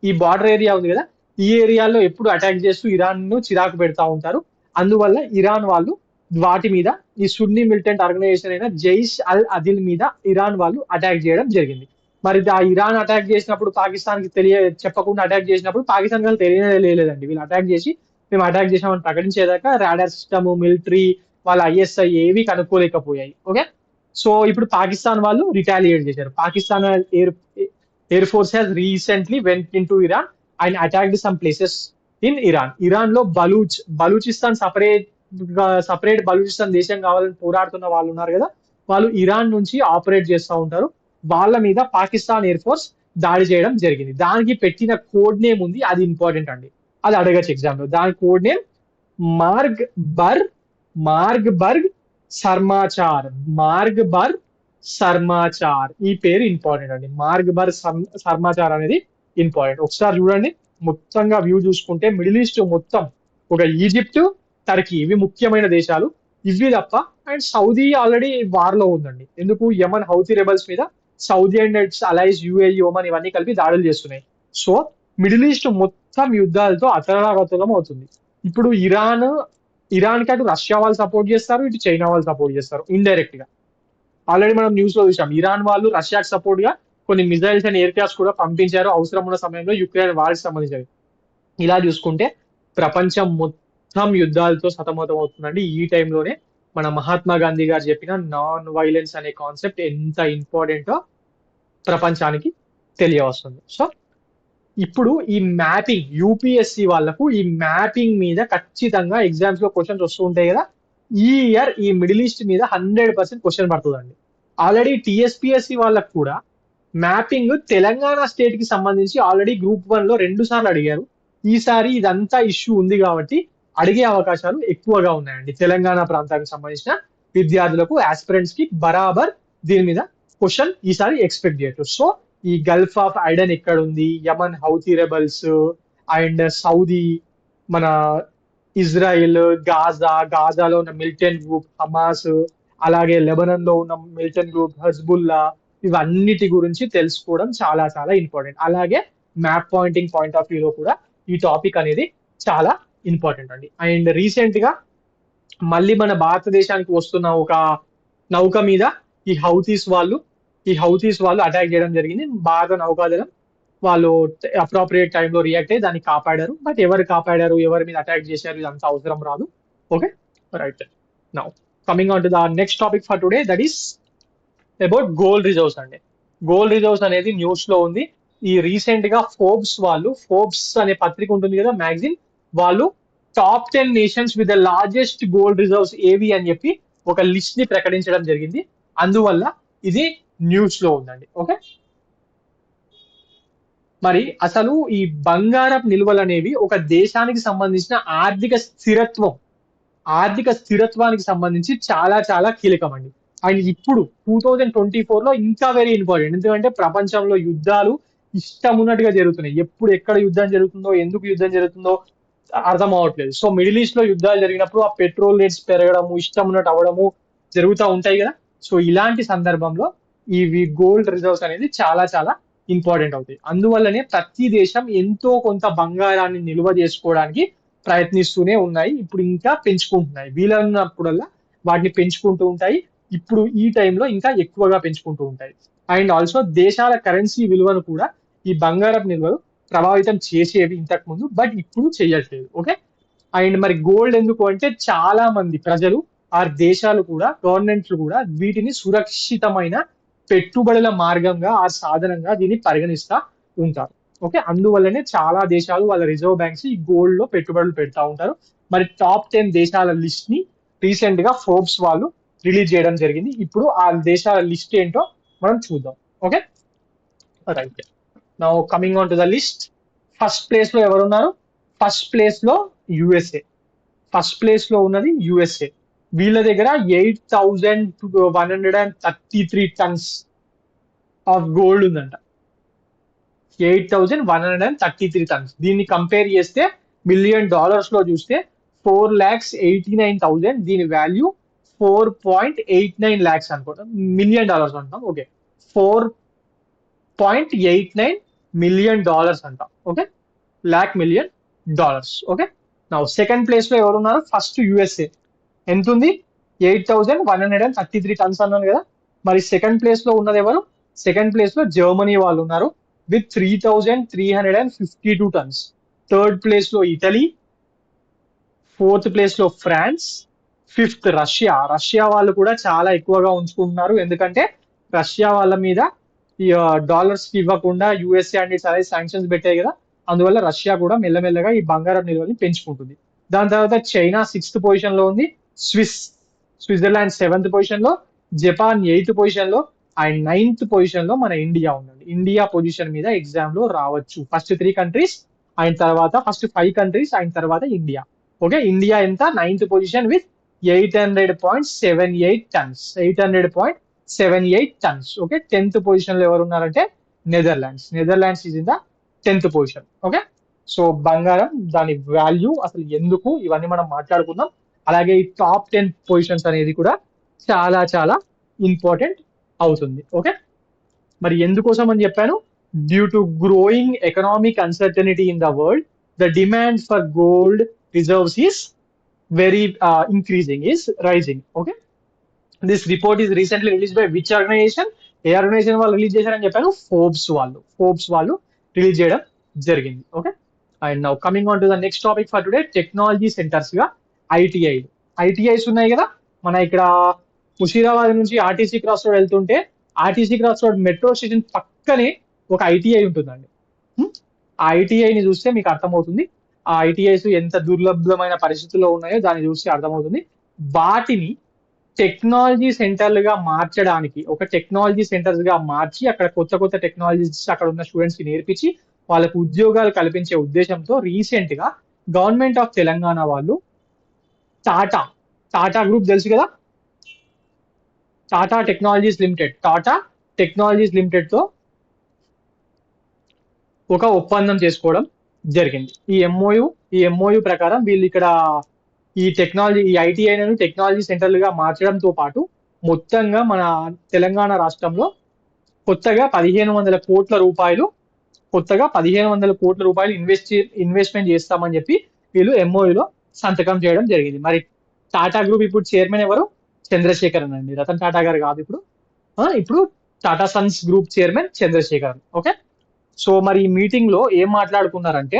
ఈ బార్డర్ ఏరియా ఉంది కదా, ఈ ఏరియాలో ఎప్పుడు అటాక్ చేస్తూ ఇరాన్ ను చిరాకు పెడతా ఉంటారు. అందువల్ల ఇరాన్ వాళ్ళు వాటి మీద ఈ సున్నీ మిలిటెంట్ ఆర్గనైజేషన్ అయిన జైష్ అల్ అదిల్ మీద ఇరాన్ వాళ్ళు అటాక్ చేయడం జరిగింది. మరి ఆ ఇరాన్ అటాక్ చేసినప్పుడు పాకిస్తాన్ కి చెప్పకుండా అటాక్ చేసినప్పుడు పాకిస్తాన్ వాళ్ళు తెలియలేదండి. వీళ్ళు అటాక్ చేసి మేము అటాక్ చేసామని ప్రకటించేదాకా రాడార్ సిస్టమ్, మిలిటరీ, వాళ్ళ ఐఎస్ఐ ఏవి కనుక్కోలేకపోయాయి. ఓకే, సో ఇప్పుడు పాకిస్తాన్ వాళ్ళు రిటాలియేట్ చేశారు. Pakistan air force has recently went in to Iran and attacked some places in Iran. Iran లో బలూచిస్తాన్ సపరేట్ బలూచిస్తాన్ దేశం కావాలని పోరాడుతున్న వాళ్ళు ఉన్నారు కదా, వాళ్ళు ఇరాన్ నుంచి ఆపరేట్ చేస్తూ ఉంటారు. వాళ్ళ మీద పాకిస్తాన్ ఎయిర్ ఫోర్స్ దాడి చేయడం జరిగింది. దానికి పెట్టిన కోడ్ నేమ్ ఉంది, అది ఇంపార్టెంట్ అండి, అది అడగచ్చు ఎగ్జామ్ లో. దాని కోడ్ నేమ్ మార్గ్ బర్గ్ సర్మాచార్. మార్గ్ బర్గ్ సర్మాచార్, ఈ పేరు ఇంపార్టెంట్ అండి. సర్మాచార్ అనేది ఇంపార్టెంట్. ఒకసారి చూడండి, మొత్తంగా వ్యూ చూసుకుంటే మిడిల్ ఈస్ట్ మొత్తం ఒక ఈజిప్ట్, టర్కీ ఇవి ముఖ్యమైన దేశాలు, ఇవి తప్ప. అండ్ సౌదీ ఆల్రెడీ వార్ లో ఉందండి. ఎందుకు? యమన్ హౌతీ రెబల్స్ మీద Saudi and its allies UAE, Oman ఇవన్నీ కలిపి దాడులు చేస్తున్నాయి. సో మిడిల్ ఈస్ట్ మొత్తం యుద్ధాలతో అతలాకుతలం అవుతుంది. ఇప్పుడు ఇరాన్ కి అటు రష్యా వాళ్ళు సపోర్ట్ చేస్తారు, ఇటు చైనా వాళ్ళు సపోర్ట్ చేస్తారు ఇండైరెక్ట్ గా. ఆల్రెడీ మనం న్యూస్ లో చూసాం, ఇరాన్ వాళ్ళు రష్యాకి సపోర్ట్ గా కొన్ని మిజైల్స్ అండ్ ఎయిర్ క్రాఫ్ట్స్ కూడా పంపించారు అవసరం ఉన్న సమయంలో యుక్రెయిన్ వార్కి సంబంధించి. ఇలా చూసుకుంటే ప్రపంచం మొత్తం యుద్ధాలతో సతమతం అవుతుందండి. ఈ టైంలోనే మన మహాత్మా గాంధీ గారు చెప్పిన నాన్ వైలెన్స్ అనే కాన్సెప్ట్ ఎంత ఇంపార్టెంటో ప్రపంచానికి తెలియవస్తుంది. సో ఇప్పుడు ఈ మ్యాపింగ్, యూపీఎస్సి వాళ్ళకు ఈ మ్యాపింగ్ మీద ఖచ్చితంగా ఎగ్జామ్స్ లో క్వశ్చన్స్ వస్తూ ఉంటాయి కదా. ఈ ఇయర్ ఈ మిడిల్ ఈస్ట్ మీద 100% క్వశ్చన్ పడుతుందండి. ఆల్రెడీ టీఎస్పీఎస్సి వాళ్ళకు కూడా మ్యాపింగ్ తెలంగాణ స్టేట్ కి సంబంధించి ఆల్రెడీ గ్రూప్ 1 లో 2 సార్లు అడిగారు. ఈసారి ఇదంతా ఇష్యూ ఉంది కాబట్టి అడిగే అవకాశాలు ఎక్కువగా ఉన్నాయండి. తెలంగాణ ప్రాంతానికి సంబంధించిన విద్యార్థులకు, ఆస్పిరెంట్స్ కి బరాబర్ దీని మీద క్వశ్చన్ ఈసారి ఎక్స్పెక్ట్ చేయొచ్చు. సో ఈ గల్ఫ్ ఆఫ్ ఐడన్ ఎక్కడ ఉంది, Yemen Houthi rebels, and Saudi, మన ఇజ్రాయెల్, గాజాలో ఉన్న మిలిటెంట్ గ్రూప్ హమాస్, అలాగే లెబనన్ లో ఉన్న మిలిటెంట్ గ్రూప్ హజ్బుల్లా, ఇవన్నిటి గురించి తెలుసుకోవడం చాలా చాలా ఇంపార్టెంట్. అలాగే మ్యాప్ పాయింట్ ఆఫ్ వ్యూలో కూడా ఈ టాపిక్ అనేది చాలా ఇంపార్టెంట్ అండి. అండ్ రీసెంట్ గా మళ్ళీ మన భారతదేశానికి వస్తున్న ఒక నౌక మీద ఈ హౌతీస్ వాళ్ళు అటాక్ చేయడం జరిగింది. భారత నౌకాదళం వాళ్ళు అప్రోప్రియేట్ టైంలో రియాక్ట్ అయ్యి దాన్ని కాపాడారు. బట్ ఎవరు కాపాడారు, ఎవరి మీద అటాక్ చేశారు, ఇదంతా అవసరం రాదు. Okay, right. Now coming on to the next topic for today, that is about gold reserves అండి. గోల్డ్ రిజర్వ్స్ అనేది న్యూస్ లో ఉంది. ఈ రీసెంట్ గా ఫోర్బ్స్ అనే పత్రిక ఉంటుంది కదా, మ్యాగజైన్, వాళ్ళు top 10 nations with the largest gold reserves ఏవి అని చెప్పి ఒక లిస్ట్ ని ప్రకటించడం జరిగింది. అందువల్ల ఇది న్యూస్ లో ఉందండి. ఓకే, మరి అసలు ఈ బంగారపు నిల్వలు అనేవి ఒక దేశానికి సంబంధించిన ఆర్థిక స్థిరత్వానికి సంబంధించి చాలా చాలా కీలకం అండి. అండ్ ఇప్పుడు 2024 లో ఇంకా వెరీ ఇంపార్టెంట్. ఎందుకంటే ప్రపంచంలో యుద్ధాలు ఇష్టం ఉన్నట్టుగా జరుగుతున్నాయి. ఎప్పుడు ఎక్కడ యుద్ధం జరుగుతుందో, ఎందుకు యుద్ధం జరుగుతుందో అర్థం అవట్లేదు. సో మిడిల్ ఈస్ట్ లో యుద్ధాలు జరిగినప్పుడు ఆ పెట్రోల్ రేట్స్ పెరగడము, ఇష్టం ఉన్నట్టు అవ్వడము జరుగుతూ ఉంటాయి కదా. సో ఇలాంటి సందర్భంలో ఇవి గోల్డ్ రిజర్వ్స్ అనేది చాలా చాలా ఇంపార్టెంట్ అవుతాయి. అందువల్లనే ప్రతి దేశం ఎంతో కొంత బంగారాన్ని నిల్వ చేసుకోవడానికి ప్రయత్నిస్తూనే ఉన్నాయి. ఇప్పుడు ఇంకా పెంచుకుంటున్నాయి, వీలన్నప్పుడల్లా వాటిని పెంచుకుంటూ ఉంటాయి. ఇప్పుడు ఈ టైంలో ఇంకా ఎక్కువగా పెంచుకుంటూ ఉంటాయి. అండ్ ఆల్సో దేశాల కరెన్సీ విలువను కూడా ఈ బంగారపు నిల్వలు ప్రభావితం చేసేవి ఇంతకు ముందు, బట్ ఇప్పుడు చేయట్లేదు. ఓకే, అండ్ మరి గోల్డ్ ఎందుకు అంటే చాలా మంది ప్రజలు దేశాలు కూడా, గవర్నమెంట్లు కూడా వీటిని సురక్షితమైన పెట్టుబడుల మార్గంగా సాధనంగా దీన్ని పరిగణిస్తా ఉంటారు. ఓకే, అందువల్లనే చాలా దేశాలు వాళ్ళ రిజర్వ్ బ్యాంక్స్ ఈ గోల్డ్ లో పెట్టుబడులు పెడతా ఉంటారు. మరి టాప్ 10 దేశాల లిస్ట్ ని రీసెంట్ గా ఫోర్బ్స్ వాళ్ళు రిలీజ్ చేయడం జరిగింది. ఇప్పుడు ఆ దేశాల లిస్ట్ ఏంటో మనం చూద్దాం. Okay, right. Now coming on to the list. First place లో ఎవరున్నారు? ఫస్ట్ ప్లేస్ లో యుఎస్ఏ. ఫస్ట్ ప్లేస్ లో ఉన్నది యుఎస్ఏ. వీళ్ళ దగ్గర 8,133 టన్స్ ఆఫ్ గోల్డ్ ఉందంట. 8,133 టన్స్. దీన్ని కంపేర్ చేస్తే $1,000,000 లో చూస్తే 4,89,000. దీని వాల్యూ 4.89 lakhs అనుకుంటా. $1,000,000 అంటాం. ఓకే, $4.89 million అంట. Okay, $1,00,000 okay. నా సెకండ్ ప్లేస్ లో ఎవరున్నారు? First USA. ఎంత ఉంది? 8,133 టన్స్ అన్నాను కదా. మరి సెకండ్ ప్లేస్ లో ఉన్నది ఎవరు? సెకండ్ ప్లేస్ లో జర్మనీ వాళ్ళు ఉన్నారు విత్ 3,352 టన్స్. థర్డ్ ప్లేస్ లో ఇటలీ, ఫోర్త్ ప్లేస్ లో ఫ్రాన్స్, ఫిఫ్త్ రష్యా. రష్యా వాళ్ళు కూడా చాలా ఎక్కువగా ఉంచుకుంటున్నారు, ఎందుకంటే రష్యా వాళ్ళ మీద ఈ డాలర్స్ ఇవ్వకుండా యుఎస్ఏ అన్ని చాలా శాంక్షన్స్ పెట్టాయి కదా, అందువల్ల రష్యా కూడా మెల్లమెల్లగా ఈ బంగారం నిల్వని పెంచుకుంటుంది. దాని తర్వాత చైనా 6th పొజిషన్ లో ఉంది, స్విట్జర్లాండ్ 7th పొజిషన్ లో, జపాన్ 8th పొజిషన్ లో, అండ్ 9th పొజిషన్ లో మన ఇండియా ఉందండి. ఇండియా పొజిషన్ మీద ఎగ్జామ్ లో రావచ్చు. ఫస్ట్ 3 కంట్రీస్, అండ్ తర్వాత ఫస్ట్ 5 కంట్రీస్, అండ్ తర్వాత ఇండియా. ఓకే, ఇండియా ఎంత? 9th position with 800.78 turns. 800.78 turns. Okay, 10th position లో ఎవరు ఉన్నారంటే Netherlands. Netherlands is in the 10th position. Okay, so బంగారం దాని వాల్యూ అసలు ఎందుకు, ఇవన్నీ మనం మాట్లాడుకుందాం. అలాగే ఈ టాప్ 10 పొజిషన్స్ అనేది కూడా చాలా చాలా ఇంపార్టెంట్ అవుతుంది. ఓకే, మరి ఎందుకోసం అని చెప్పాను? Due to growing economic uncertainty in the world, the demand for gold reserves is very increasing, is rising. Okay, this report is recently released by which organization? ఏ ఆర్గనైజేషన్ వాళ్ళు రిలీజ్ చేశారని చెప్పాను? Forbes వాళ్ళు release చేయడం జరిగింది. Okay, and now coming on to the next topic for today, technology centres గా ITI. ITIs ఉన్నాయి కదా మన ఇక్కడ. ముషీరాబాద్ నుంచి ఆర్టీసీ క్రాస్ రోడ్ వెళ్తుంటే, RTC cross road metro station పక్కనే ఒక ఐటీఐ ఉంటుందండి. ఆ ఐటీఐని చూస్తే మీకు అర్థమవుతుంది ఆ ఐటీఐస్ ఎంత దుర్లభమైన పరిస్థితుల్లో ఉన్నాయో దాన్ని చూస్తే అర్థమవుతుంది. వాటిని టెక్నాలజీ సెంటర్లుగా మార్చడానికి, ఒక టెక్నాలజీ సెంటర్స్ గా మార్చి అక్కడ కొత్త కొత్త టెక్నాలజీస్ అక్కడ ఉన్న స్టూడెంట్స్ కి నేర్పించి వాళ్ళకు ఉద్యోగాలు కల్పించే ఉద్దేశంతో రీసెంట్ గా గవర్నమెంట్ ఆఫ్ తెలంగాణ వాళ్ళు టాటా టాటా గ్రూప్ తెలుసు కదా, టాటా టెక్నాలజీస్ లిమిటెడ్ తో ఒక ఒప్పందం చేసుకోవడం జరిగింది. ఈ ఎంఓయు ప్రకారం వీళ్ళు ఇక్కడ ఈ ఐటీఐలను టెక్నాలజీ సెంటర్లుగా మార్చడంతో పాటు మొత్తంగా మన తెలంగాణ రాష్ట్రంలో కొత్తగా 1,500 కోట్ల రూపాయలు ఇన్వెస్ట్మెంట్ చేస్తామని చెప్పి వీళ్ళు ఎంఓయులో సంతకం చేయడం జరిగింది. మరి టాటా గ్రూప్ ఇప్పుడు చైర్మన్ ఎవరు? చంద్రశేఖరన్ అండి, రతన్ టాటా గారు కాదు. ఇప్పుడు Tata sons group chairman Chandrasekaran. Okay, so మరి ఈ మీటింగ్ లో ఏం మాట్లాడుకున్నారంటే,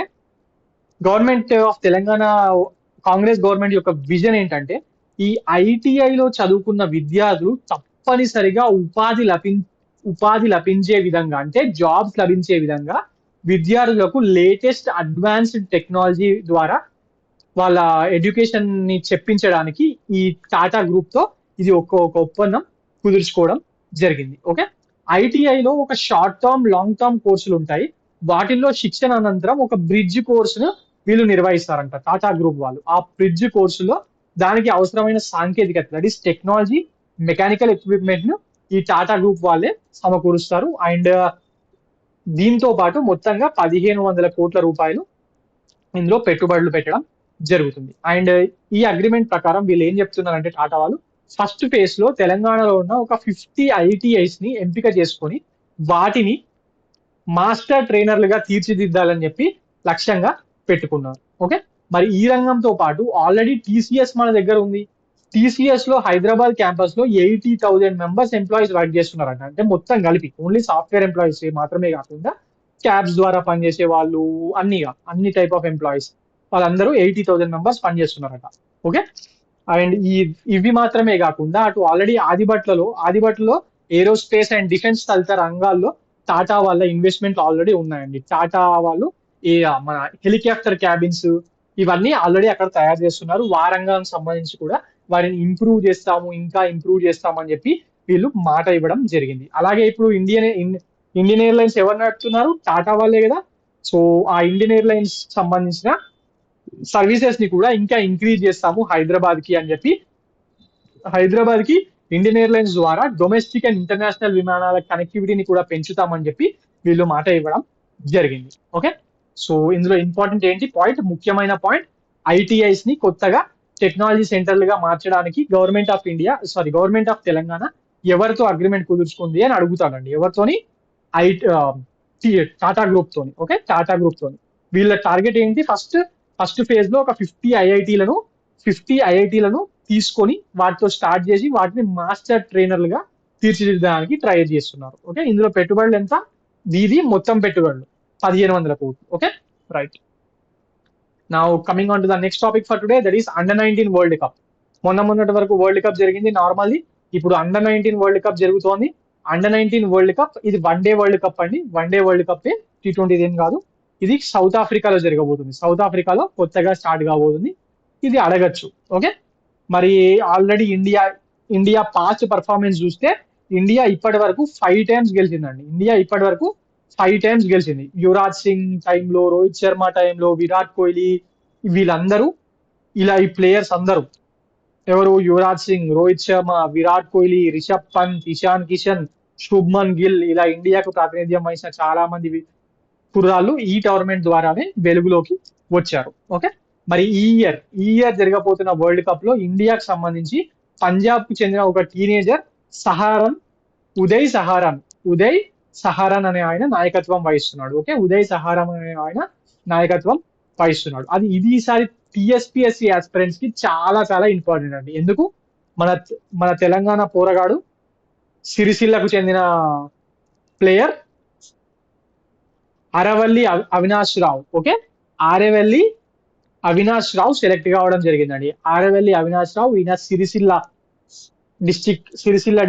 government of Telangana Congress government యొక్క విజన్ ఏంటంటే, ఈ ఐటీఐలో చదువుకున్న విద్యార్థులు తప్పనిసరిగా ఉపాధి లభించే విధంగా, అంటే జాబ్స్ లభించే విధంగా విద్యార్థులకు లేటెస్ట్ అడ్వాన్స్డ్ టెక్నాలజీ ద్వారా వాళ్ళ ఎడ్యుకేషన్ ని చెప్పించడానికి ఈ టాటా గ్రూప్ తో ఇది ఒక ఒప్పందం కుదుర్చుకోవడం జరిగింది. ఓకే, ఐటీఐలో ఒక షార్ట్ టర్మ్, లాంగ్ టర్మ్ కోర్సులు ఉంటాయి. వాటిల్లో శిక్షణ అనంతరం ఒక బ్రిడ్జ్ కోర్సును వీళ్ళు నిర్వహిస్తారంట టాటా గ్రూప్ వాళ్ళు. ఆ బ్రిడ్జ్ కోర్సులో దానికి అవసరమైన సాంకేతికత, that is technology, mechanical equipment ను ఈ టాటా గ్రూప్ వాళ్ళే సమకూరుస్తారు. అండ్ దీంతో పాటు మొత్తంగా 1,500 కోట్ల రూపాయలు ఇందులో పెట్టుబడులు పెట్టడం జరుగుతుంది. అండ్ ఈ అగ్రిమెంట్ ప్రకారం వీళ్ళు ఏం చెప్తున్నారంటే, టాటా వాళ్ళు ఫస్ట్ ఫేజ్ లో తెలంగాణలో ఉన్న ఒక 50 ఐటీఐస్ ని ఎంపిక చేసుకొని వాటిని మాస్టర్ ట్రైనర్లుగా తీర్చిదిద్దాలని చెప్పి లక్ష్యంగా పెట్టుకున్నారు. ఓకే, మరి ఈ రంగంతో పాటు ఆల్రెడీ టీసీఎస్ మన దగ్గర ఉంది. టీసీఎస్ లో హైదరాబాద్ క్యాంపస్ లో 80,000 మెంబర్స్ ఎంప్లాయీస్ వర్క్ చేస్తున్నారంట. అంటే మొత్తం కలిపి ఓన్లీ సాఫ్ట్వేర్ ఎంప్లాయీస్ మాత్రమే కాకుండా క్యాబ్స్ ద్వారా పనిచేసే వాళ్ళు, అన్ని టైప్ ఆఫ్ ఎంప్లాయీస్ వాళ్ళందరూ 80,000 మెంబర్స్ పనిచేస్తున్నారట. ఓకే, అండ్ ఇవి మాత్రమే కాకుండా అటు ఆల్రెడీ ఆదిబట్లలో ఏరోస్పేస్ అండ్ డిఫెన్స్ తదితర రంగాల్లో టాటా వాళ్ళ ఇన్వెస్ట్మెంట్ ఆల్రెడీ ఉన్నాయండి. టాటా వాళ్ళు ఈ మన హెలికాప్టర్ క్యాబిన్స్, ఇవన్నీ ఆల్రెడీ అక్కడ తయారు చేస్తున్నారు. వారంగానికి సంబంధించి కూడా వాటిని ఇంప్రూవ్ చేస్తాము, ఇంకా ఇంప్రూవ్ చేస్తాము అని చెప్పి వీళ్ళు మాట ఇవ్వడం జరిగింది. అలాగే ఇప్పుడు ఇండియన్ ఎయిర్లైన్స్ ఎవరు నడుపుతున్నారు? టాటా వాళ్ళే కదా. సో ఆ ఇండియన్ ఎయిర్లైన్స్ సంబంధించిన సర్వీసెస్ ని కూడా ఇంకా ఇంక్రీజ్ చేస్తాము హైదరాబాద్ కి అని చెప్పి, హైదరాబాద్ కి ఇండియన్ ఎయిర్లైన్స్ ద్వారా డొమెస్టిక్ అండ్ ఇంటర్నేషనల్ విమానాల కనెక్టివిటీని కూడా పెంచుతామని చెప్పి వీళ్ళు మాట ఇవ్వడం జరిగింది. ఓకే, సో ఇందులో ఇంపార్టెంట్ ఏంటి పాయింట్, ముఖ్యమైన పాయింట్, ఐటీఐస్ ని కొత్తగా టెక్నాలజీ సెంటర్లుగా మార్చడానికి గవర్నమెంట్ ఆఫ్ తెలంగాణ ఎవరితో అగ్రిమెంట్ కుదుర్చుకుంది అని అడుగుతాడండి. ఎవరితోని? ఐ టాటా గ్రూప్ తోని. ఓకే, టాటా గ్రూప్ తోని. వీళ్ళ టార్గెట్ ఏంటి? ఫస్ట్ ఫేజ్ లో ఒక 50 ఐఐటీలను తీసుకొని వాటితో స్టార్ట్ చేసి వాటిని మాస్టర్ ట్రైనర్లుగా తీర్చిదిద్దడానికి ట్రై చేస్తున్నారు. ఓకే, ఇందులో పెట్టుబడులు ఎంత? దీది మొత్తం పెట్టుబడులు 1500 కోట్లు. Okay, right. Now coming on to the next topic for today, that is under-19 world cup. మొన్నటి వరకు వరల్డ్ కప్ జరిగింది నార్మల్లీ. ఇప్పుడు అండర్-19 వరల్డ్ కప్ జరుగుతోంది. అండర్-19 వరల్డ్ కప్ ఇది వన్ డే వరల్డ్ కప్ అండి. One day world cup, T20 ఏం కాదు. ఇది సౌత్ ఆఫ్రికాలో జరగబోతుంది. సౌత్ ఆఫ్రికాలో కొత్తగా స్టార్ట్ కాబోతుంది. ఇది అడగచ్చు. ఓకే, మరి ఆల్రెడీ ఇండియా పాస్ట్ పర్ఫార్మెన్స్ చూస్తే ఇండియా ఇప్పటి వరకు 5 టైమ్స్ గెలిచిందండి. ఇండియా ఇప్పటి వరకు 5 టైమ్స్ గెలిచింది. యువరాజ్ సింగ్ టైంలో, రోహిత్ శర్మ టైంలో, విరాట్ కోహ్లీ, వీళ్ళందరూ ఇలా ఈ ప్లేయర్స్ అందరూ ఎవరు? యువరాజ్ సింగ్, రోహిత్ శర్మ, విరాట్ కోహ్లీ, రిషబ్ పంత్, ఇషాన్ కిషన్, శుభ్మన్ గిల్, ఇలా ఇండియాకు ప్రాతినిధ్యం వహించిన చాలా మంది కుర్రాళ్ళు ఈ టోర్నమెంట్ ద్వారానే వెలుగులోకి వచ్చారు. ఓకే, మరి ఈ ఇయర్ జరగబోతున్న వరల్డ్ కప్ లో ఇండియాకు సంబంధించి పంజాబ్ కు చెందిన ఒక టీనేజర్ ఉదయ్ సహారన్ అనే ఆయన నాయకత్వం వహిస్తున్నాడు. ఓకే, ఉదయ్ సహారన్ అనే ఆయన నాయకత్వం వహిస్తున్నాడు. ఈసారి టిఎస్పిఎస్సి ఆస్పిరెంట్స్ కి చాలా చాలా ఇంపార్టెంట్ అండి. ఎందుకు? మన తెలంగాణ పోరగాడు, సిరిసిల్లకు చెందిన ప్లేయర్ అరవల్లి అవినాష్ రావు. ఓకే, ఆరవల్లి అవినాష్ రావు సెలెక్ట్ కావడం జరిగిందండి. ఆరవల్లి అవినాష్ రావు, ఈయన సిరిసిల్ల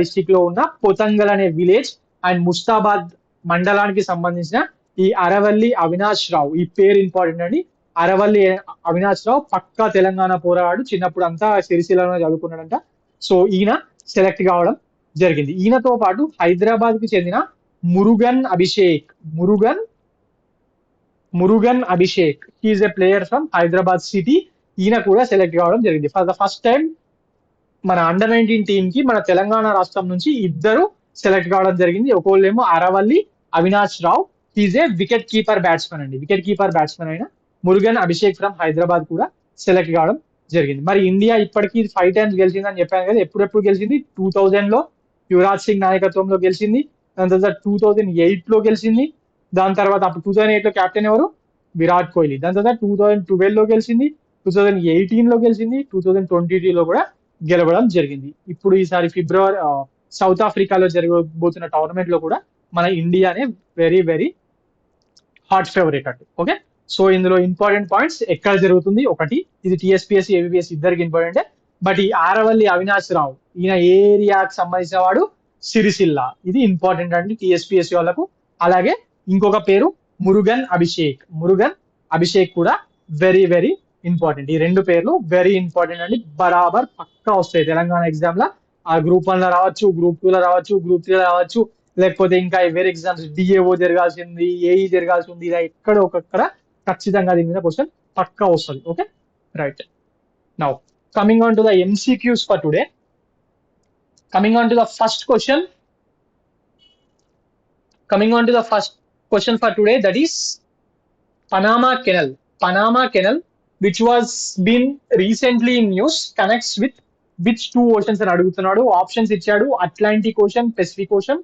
డిస్టిక్ లో ఉన్న పొతంగల్ అనే విలేజ్ అండ్ ముస్తాబాద్ మండలానికి సంబంధించిన ఈ అరవల్లి అవినాష్ రావు, ఈ పేరు ఇంపార్టెంట్ అండి. అరవల్లి అవినాష్ రావు పక్కా తెలంగాణ పోరాడు, చిన్నప్పుడు అంతా సిరిసిల్లలో చదువుకున్నాడంట. సో ఈయన సెలెక్ట్ కావడం జరిగింది. ఈయనతో పాటు హైదరాబాద్ కి చెందిన Murugan Abhishek, he is a player from Hyderabad city. ఈయన కూడా సెలెక్ట్ కావడం జరిగింది. ఫర్ ద ఫస్ట్ టైం మన అండర్-19 టీమ్ కి మన తెలంగాణ రాష్ట్రం నుంచి ఇద్దరు సెలెక్ట్ కావడం జరిగింది. ఒకళ్ళేమో అరవల్లి అవినాష్ రావు, హీఈస్ ఏ వికెట్ కీపర్ బ్యాట్స్మెన్ అండి. వికెట్ కీపర్ బ్యాట్స్మెన్ అయిన మురుగన్ అభిషేక్ ఫ్రమ్ హైదరాబాద్ కూడా సెలెక్ట్ కావడం జరిగింది. మరి ఇండియా ఇప్పటికీ 5 టైమ్స్ గెలిచిందని చెప్పాను కదా. ఎప్పుడెప్పుడు గెలిచింది? 2000 లో యువరాజ్ సింగ్ నాయకత్వంలో గెలిచింది. దాని తర్వాత 2008 లో గెలిచింది. దాని తర్వాత అప్పుడు 2008 లో కెప్టెన్ ఎవరు? విరాట్ కోహ్లీ. దాని తర్వాత 2012 లో గెలిచింది, 2018 లో గెలిచింది, 2023 లో కూడా గెలవడం జరిగింది. ఇప్పుడు ఈసారి ఫిబ్రవరి సౌత్ ఆఫ్రికాలో జరగబోతున్న టోర్నమెంట్ లో కూడా మన ఇండియానే వెరీ వెరీ హాట్ ఫేవరెట్ అండి. ఓకే, సో ఇందులో ఇంపార్టెంట్ పాయింట్స్ ఎక్కడ జరుగుతుంది? ఒకటి, ఇది టిఎస్పిఎస్సి ఏబిపిఎస్ ఇద్దరికి ఇంపార్టెంట్. బట్ ఈ ఆరవల్లి అవినాష్ రావు, ఈయన ఏ ఏరియాకి సంబంధించిన వాడు? సిరిసిల్ల. ఇది ఇంపార్టెంట్ అండి టిఎస్పిఎస్సి వాళ్ళకు. అలాగే ఇంకొక పేరు మురుగన్ అభిషేక్ కూడా వెరీ వెరీ ఇంపార్టెంట్. ఈ రెండు పేర్లు వెరీ ఇంపార్టెంట్ అండి. బరాబర్ పక్కా వస్తాయి తెలంగాణ ఎగ్జామ్ లో. ఆ గ్రూప్ 1 లో రావచ్చు, గ్రూప్ 2 లో రావచ్చు, గ్రూప్ 3 లో రావచ్చు, లేకపోతే ఇంకా వేరే ఎగ్జామ్స్ డిఏఓ జరగాల్సింది, ఏఈ జరగాల్సి ఉంది, ఇలా ఎక్కడ ఒక్కడ ఖచ్చితంగా దీని మీద క్వశ్చన్ పక్కా వస్తుంది. Okay, right. Now coming on to the MCQs for today. Coming on to the first question for today, that is Panama Canal, which was been recently in news, connects with which two oceans అని అడుగుతున్నాడు. Options ఇచ్చాడు. Atlantic ocean, Pacific ocean.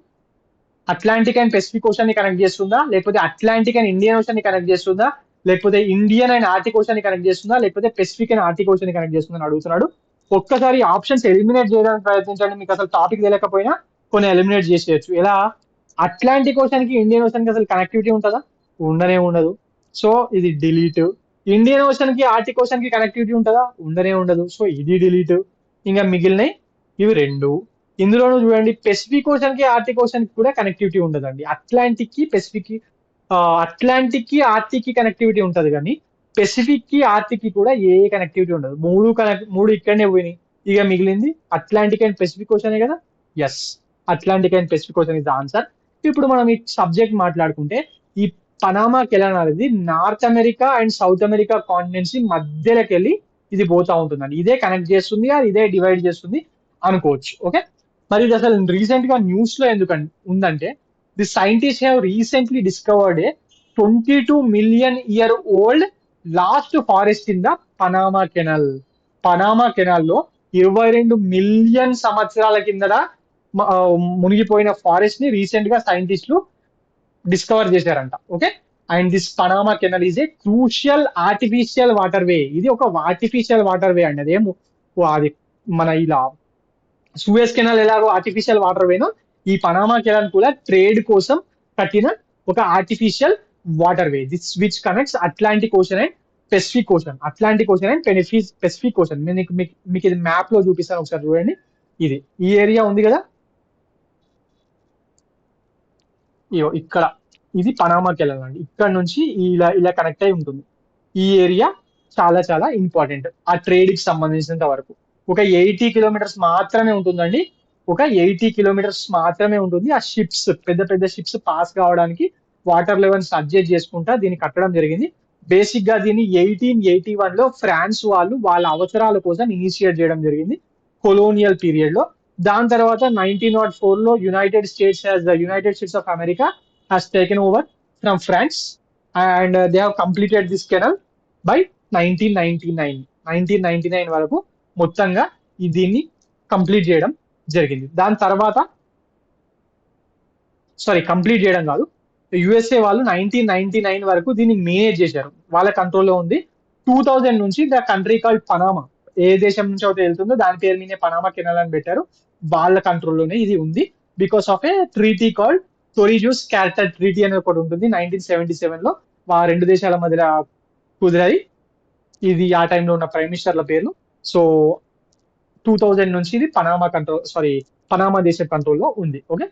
Atlantic and Pacific ocean ని connect చేస్తుందా, లేకపోతే Atlantic and Indian ocean ని connect చేస్తుందా, లేకపోతే Indian and Arctic ocean ని కనెక్ట్ చేస్తుందా, లేకపోతే పెసిఫిక్ అండ్ ఆర్టిక్ ఓషన్ ని కనెక్ట్ చేస్తుందా అని అడుగుతున్నాడు. ఒక్కసారి ఆప్షన్స్ ఎలిమినేట్ చేయడానికి ప్రయత్నించండి. మీకు అసలు టాపిక్ తెలియకపోయినా కొన్ని ఎలిమినేట్ చేసేయచ్చు. ఎలా? అట్లాంటిక్ ఓషన్ కి ఇండియన్ ఓషన్ కి అసలు కనెక్టివిటీ ఉంటుందా? ఉండనే ఉండదు. సో ఇది డిలీట్. ఇండియన్ ఓషన్ కి ఆర్టిక్ ఓషన్ కి కనెక్టివిటీ ఉంటుందా? ఉండనే ఉండదు. సో ఇది డిలీట్. ఇంకా మిగిలినవి ఇవి రెండు. ఇందులోనూ చూడండి, పెసిఫిక్ ఓషన్ కి ఆర్టిక్ ఓషన్ కి కూడా కనెక్టివిటీ ఉండదండి. అట్లాంటిక్ కి ఆర్టిక్ కి కనెక్టివిటీ ఉంటది కానీ పెసిఫిక్ కి ఆర్టిక్ కి కూడా ఏ కనెక్టివిటీ ఉండదు. మూడు ఇక్కడనే పోయినాయి. ఇక మిగిలింది అట్లాంటిక్ అండ్ పెసిఫిక్ ఓషన్ కదా. Yes, Atlantic and Pacific ocean is the answer. ఇప్పుడు మనం ఈ సబ్జెక్ట్ మాట్లాడుకుంటే, ఈ పనామా కెనాల్ అనేది North America and South America continents మధ్యలోకి వెళ్ళి ఇది పోతా ఉంటుందండి. ఇదే కనెక్ట్ చేస్తుంది, ఇదే డివైడ్ చేస్తుంది అనుకోవచ్చు. ఓకే, మరి ఇది అసలు రీసెంట్ గా న్యూస్ లో ఎందుకు ఉందంటే, the scientist have recently discovered A 22 million year old last forest in the Panama canal. Panama canal లో 22 మిలియన్ సంవత్సరాల కిందట మునిగిపోయిన ఫారెస్ట్ ని రీసెంట్ గా సైంటిస్టులు డిస్కవర్ చేశారంట. Okay, and this Panama canal is a crucial artificial waterway. ఇది ఒక ఆర్టిఫిషియల్ వాటర్ వే అండి. అదేమో అది మన ఇలా సూయస్ కెనాల్ ఎలాగో ఆర్టిఫిషియల్ వాటర్ వేనో, ఈ పనామా కెనాల్ కూడా ట్రేడ్ కోసం కట్టిన ఒక artificial water way. This which connects Atlantic ocean and Pacific ocean. Atlantic ocean and Pacific ocean. మీకు ఇది మ్యాప్ లో చూపిస్తాను, ఒకసారి చూడండి. ఇది ఈ ఏరియా ఉంది కదా, ఇక్కడ ఇది పనామా కెనాల్ అండి. ఇక్కడ నుంచి ఇలా ఇలా కనెక్ట్ అయి ఉంటుంది. ఈ ఏరియా చాలా చాలా ఇంపార్టెంట్ ఆ ట్రేడ్ కి సంబంధించినంత వరకు. ఒక 80 కిలోమీటర్స్ మాత్రమే ఉంటుందండి. ఒక 80 కిలోమీటర్స్ మాత్రమే ఉంటుంది. ఆ షిప్స్, పెద్ద పెద్ద షిప్స్ పాస్ కావడానికి వాటర్ లెవెల్స్ అడ్జస్ట్ చేసుకుంటా దీన్ని కట్టడం జరిగింది. బేసిక్ గా దీన్ని 1881 లో ఫ్రాన్స్ వాళ్ళు వాళ్ళ అవసరాల కోసం ఇనిషియేట్ చేయడం జరిగింది, కొలోనియల్ పీరియడ్ లో. దాని తర్వాత 1904 లో United states of America has taken over from France, and they have completed this canal by 1999. 1999 వరకు మొత్తంగా దీన్ని కంప్లీట్ చేయడం జరిగింది. దాని తర్వాత కంప్లీట్ చేయడం కాదు, యుఎస్ఏ వాళ్ళు 1999 వరకు దీన్ని మేనేజ్ చేశారు, వాళ్ళ కంట్రోల్లో ఉంది. 2000 నుంచి ద కంట్రీ కాల్డ్ పనామా, ఏ దేశం నుంచి అయితే వెళ్తుందో దాని పేరు మీదే పనామా కెనాల్ అని పెట్టారు, వాళ్ళ కంట్రోల్లోనే ఇది ఉంది. Because of a treaty called Torrijos Carter treaty అని ఒకటి ఉంటుంది 1977 లో, ఆ రెండు దేశాల మధ్య కుదిరాయి. ఇది ఆ టైంలో ఉన్న ప్రైమ్ మినిస్టర్ల పేర్లు. సో 2000 నుంచి ఇది పనామా దేశ కంట్రోల్లో ఉంది. ఓకే,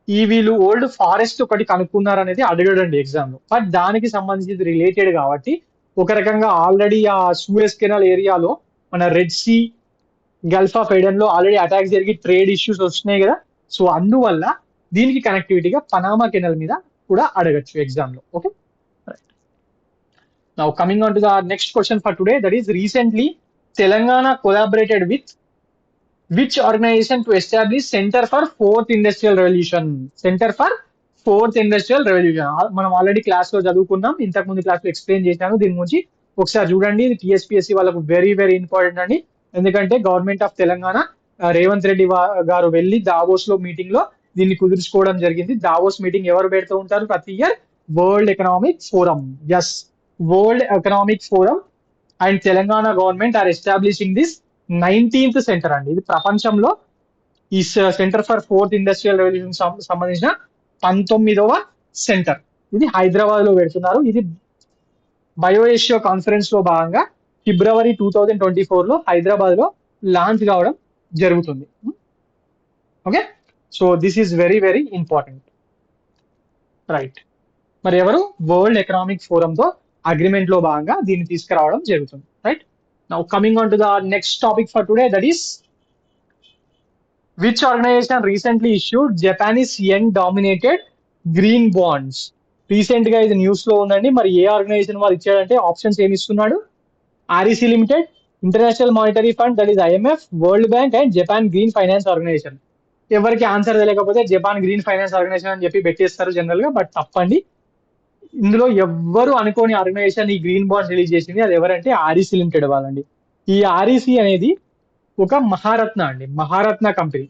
ఈ వీళ్ళు ఓల్డ్ ఫారెస్ట్ ఒకటి కనుక్కున్నారు అనేది అడగడండి ఎగ్జామ్ లో, బట్ దానికి సంబంధించి రిలేటెడ్ కాబట్టి ఒక రకంగా ఆల్రెడీ ఆ సూయస్ కెనాల్ ఏరియాలో మన red sea, gulf of Aden లో ఆల్రెడీ అటాక్స్ జరిగి ట్రేడ్ ఇష్యూస్ వస్తున్నాయి కదా. సో అందువల్ల దీనికి కనెక్టివిటీగా పనామా కెనాల్ మీద కూడా అడగచ్చు ఎగ్జామ్ లో. Okay, now coming on to the next question for today, that is recently Telangana collaborated with which organization to establish Center for Fourth Industrial Revolution? Center for Fourth Industrial Revolution. మనం already class లో చదువుకున్నాం, ఇంతకు ముందు class లో explain చేశాను. దీని గురించి ఒకసారి చూడండి. ఇది టీఎస్పీఎస్సీ వాళ్ళకు వెరీ వెరీ ఇంపార్టెంట్ అండి. ఎందుకంటే గవర్నమెంట్ ఆఫ్ తెలంగాణ రేవంత్ రెడ్డి గారు వెళ్ళి దావోస్ లో మీటింగ్ లో దీన్ని కుదుర్చుకోవడం జరిగింది. దావోస్ మీటింగ్ ఎవరు పెడుతూ ఉంటారు ప్రతి year? World Economic Forum. Yes, World Economic Forum and Telangana government are establishing this 19th centre అండి. ఇది ప్రపంచంలో ఈ centre for fourth industrial revolution సంబంధించిన 19వ సెంటర్. ఇది హైదరాబాద్ లో పెడుతున్నారు. ఇది బయో ఏషియా కాన్ఫరెన్స్ లో భాగంగా ఫిబ్రవరి 2024 లో హైదరాబాద్ లో లాంచ్ కావడం జరుగుతుంది. Okay, so this is very very important. Right, మరి ఎవరు? వరల్డ్ ఎకనామిక్ ఫోరం తో అగ్రిమెంట్ లో భాగంగా దీన్ని తీసుకురావడం జరుగుతుంది. Right, now coming on to the next topic for today, that is which organization recently issued Japanese yen dominated green bonds? Recent గా ఇది న్యూస్ లో ఉందండి. మరి ఏ ఆర్గనైజేషన్ వాళ్ళు ఇచ్చాడంటే ఆప్షన్స్ ఏమి ఇస్తున్నాడు? REC limited, International Monetary Fund that is IMF, World Bank and Japan Green Finance Organization. ఎవరికి ఆన్సర్ తెలియకపోతే జపాన్ గ్రీన్ ఫైనాన్స్ ఆర్గనైజేషన్ అని చెప్పి పెట్టేస్తారు జనరల్ గా, బట్ తప్పండి. ఇందులో ఎవ్వరు అనుకోని ఆర్గనైజేషన్ ఈ గ్రీన్ బాండ్స్ రిలీజ్ చేసింది, అది ఎవరంటే ఆర్ఈసి లిమిటెడ్ వాళ్ళండి. ఈ ఆర్ఈసి అనేది ఒక మహారత్న అండి, Maharatna company.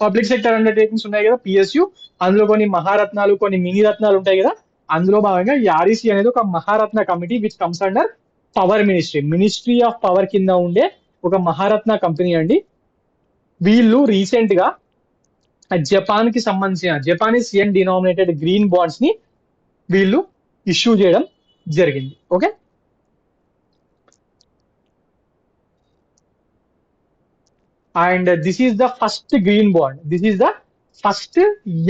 Public sector undertakings ఉన్నాయి కదా పిఎస్యు, అందులో కొన్ని మహారత్నాలు కొన్ని మినీ రత్నాలు ఉంటాయి కదా. అందులో భాగంగా ఈ ఆర్ఈసి అనేది ఒక Maharatna committee which comes under power ministry of power కింద ఉండే ఒక మహారత్న కంపెనీ అండి. వీళ్ళు రీసెంట్ గా జపాన్ కి సంబంధించిన Japanese yen denominated green bonds ని వీళ్ళు ఇష్యూ చేయడం జరిగింది. Okay, and this is the first green bond. This is the first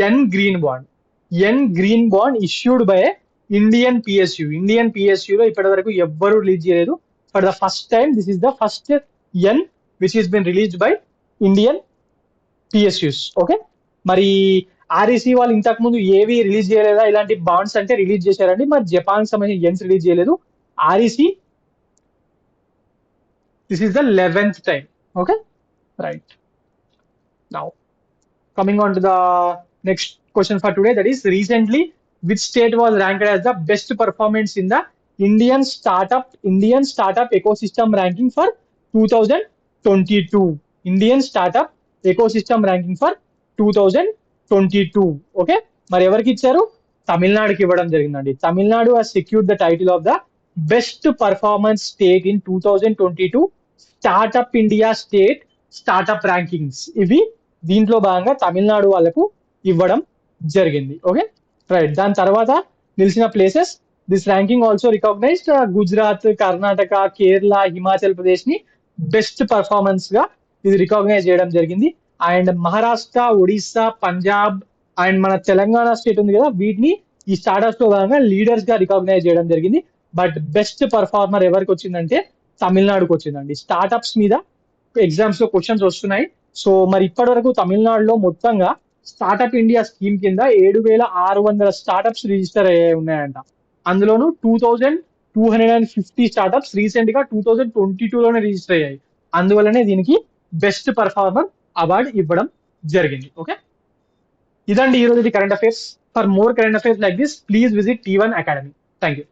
yen green bond. Yen green bond issued by Indian పిఎస్యులో ఇప్పటి వరకు ఎవ్వరూ రిలీజ్ చేయలేదు. For the first time this is the first yen which is been released by Indian PSUs. Okay, మరి REC వాళ్ళు ఇంతకు ముందు ఏవి రిలీజ్ చేయలేదా ఇలాంటి బాండ్స్ అంటే రిలీజ్ చేశారండి. మరి జపాన్ సంబంధించిన ఎన్స్ రిలీజ్ చేయలేదు. REC this is the 11th time. Okay, right. Now coming on to the next question for today, that is recently which state was ranked as the best performance in the Indian startup ecosystem ranking for 2022. Indian startup ecosystem ranking for 2022. Okay, మరి ఎవరికి ఇచ్చారు? తమిళనాడుకి ఇవ్వడం జరిగిందండి. Tamil Nadu has secured the title of the best performance state in 2022 startup India state startup rankings. ఇవి దీంట్లో భాగంగా తమిళనాడు వాళ్ళకు ఇవ్వడం జరిగింది. Okay, right. దాని తర్వాత నిలిచిన places, this ranking also recognized Gujarat, Karnataka, Kerala, Himachal Pradesh ని బెస్ట్ పర్ఫార్మెన్స్ గా ఇది రికగ్నైజ్ చేయడం జరిగింది. అండ్ మహారాష్ట్ర, ఒడిస్సా, పంజాబ్ అండ్ మన తెలంగాణ స్టేట్ ఉంది కదా, వీటిని ఈ స్టార్టప్స్ లో భాగంగా లీడర్స్ గా రికగ్నైజ్ చేయడం జరిగింది. బట్ బెస్ట్ పర్ఫార్మర్ ఎవరికి వచ్చిందంటే తమిళనాడుకు వచ్చిందండి. స్టార్టప్స్ మీద ఎగ్జామ్స్ లో క్వశ్చన్స్ వస్తున్నాయి. సో మరి ఇప్పటి వరకు తమిళనాడులో మొత్తంగా స్టార్టప్ ఇండియా స్కీమ్ కింద 7,600 స్టార్టప్స్ రిజిస్టర్ అయ్యాయి ఉన్నాయంట. అందులోనూ 2,250 స్టార్టప్స్ రీసెంట్ గా 2022 లోనే రిజిస్టర్ అయ్యాయి. అందువల్లనే దీనికి బెస్ట్ పర్ఫార్మర్ అవార్డు ఇవ్వడం జరిగింది. ఓకే, ఇదండి ఈ రోజు current affairs. For more current affairs like this please visit T1 Academy. Thank you.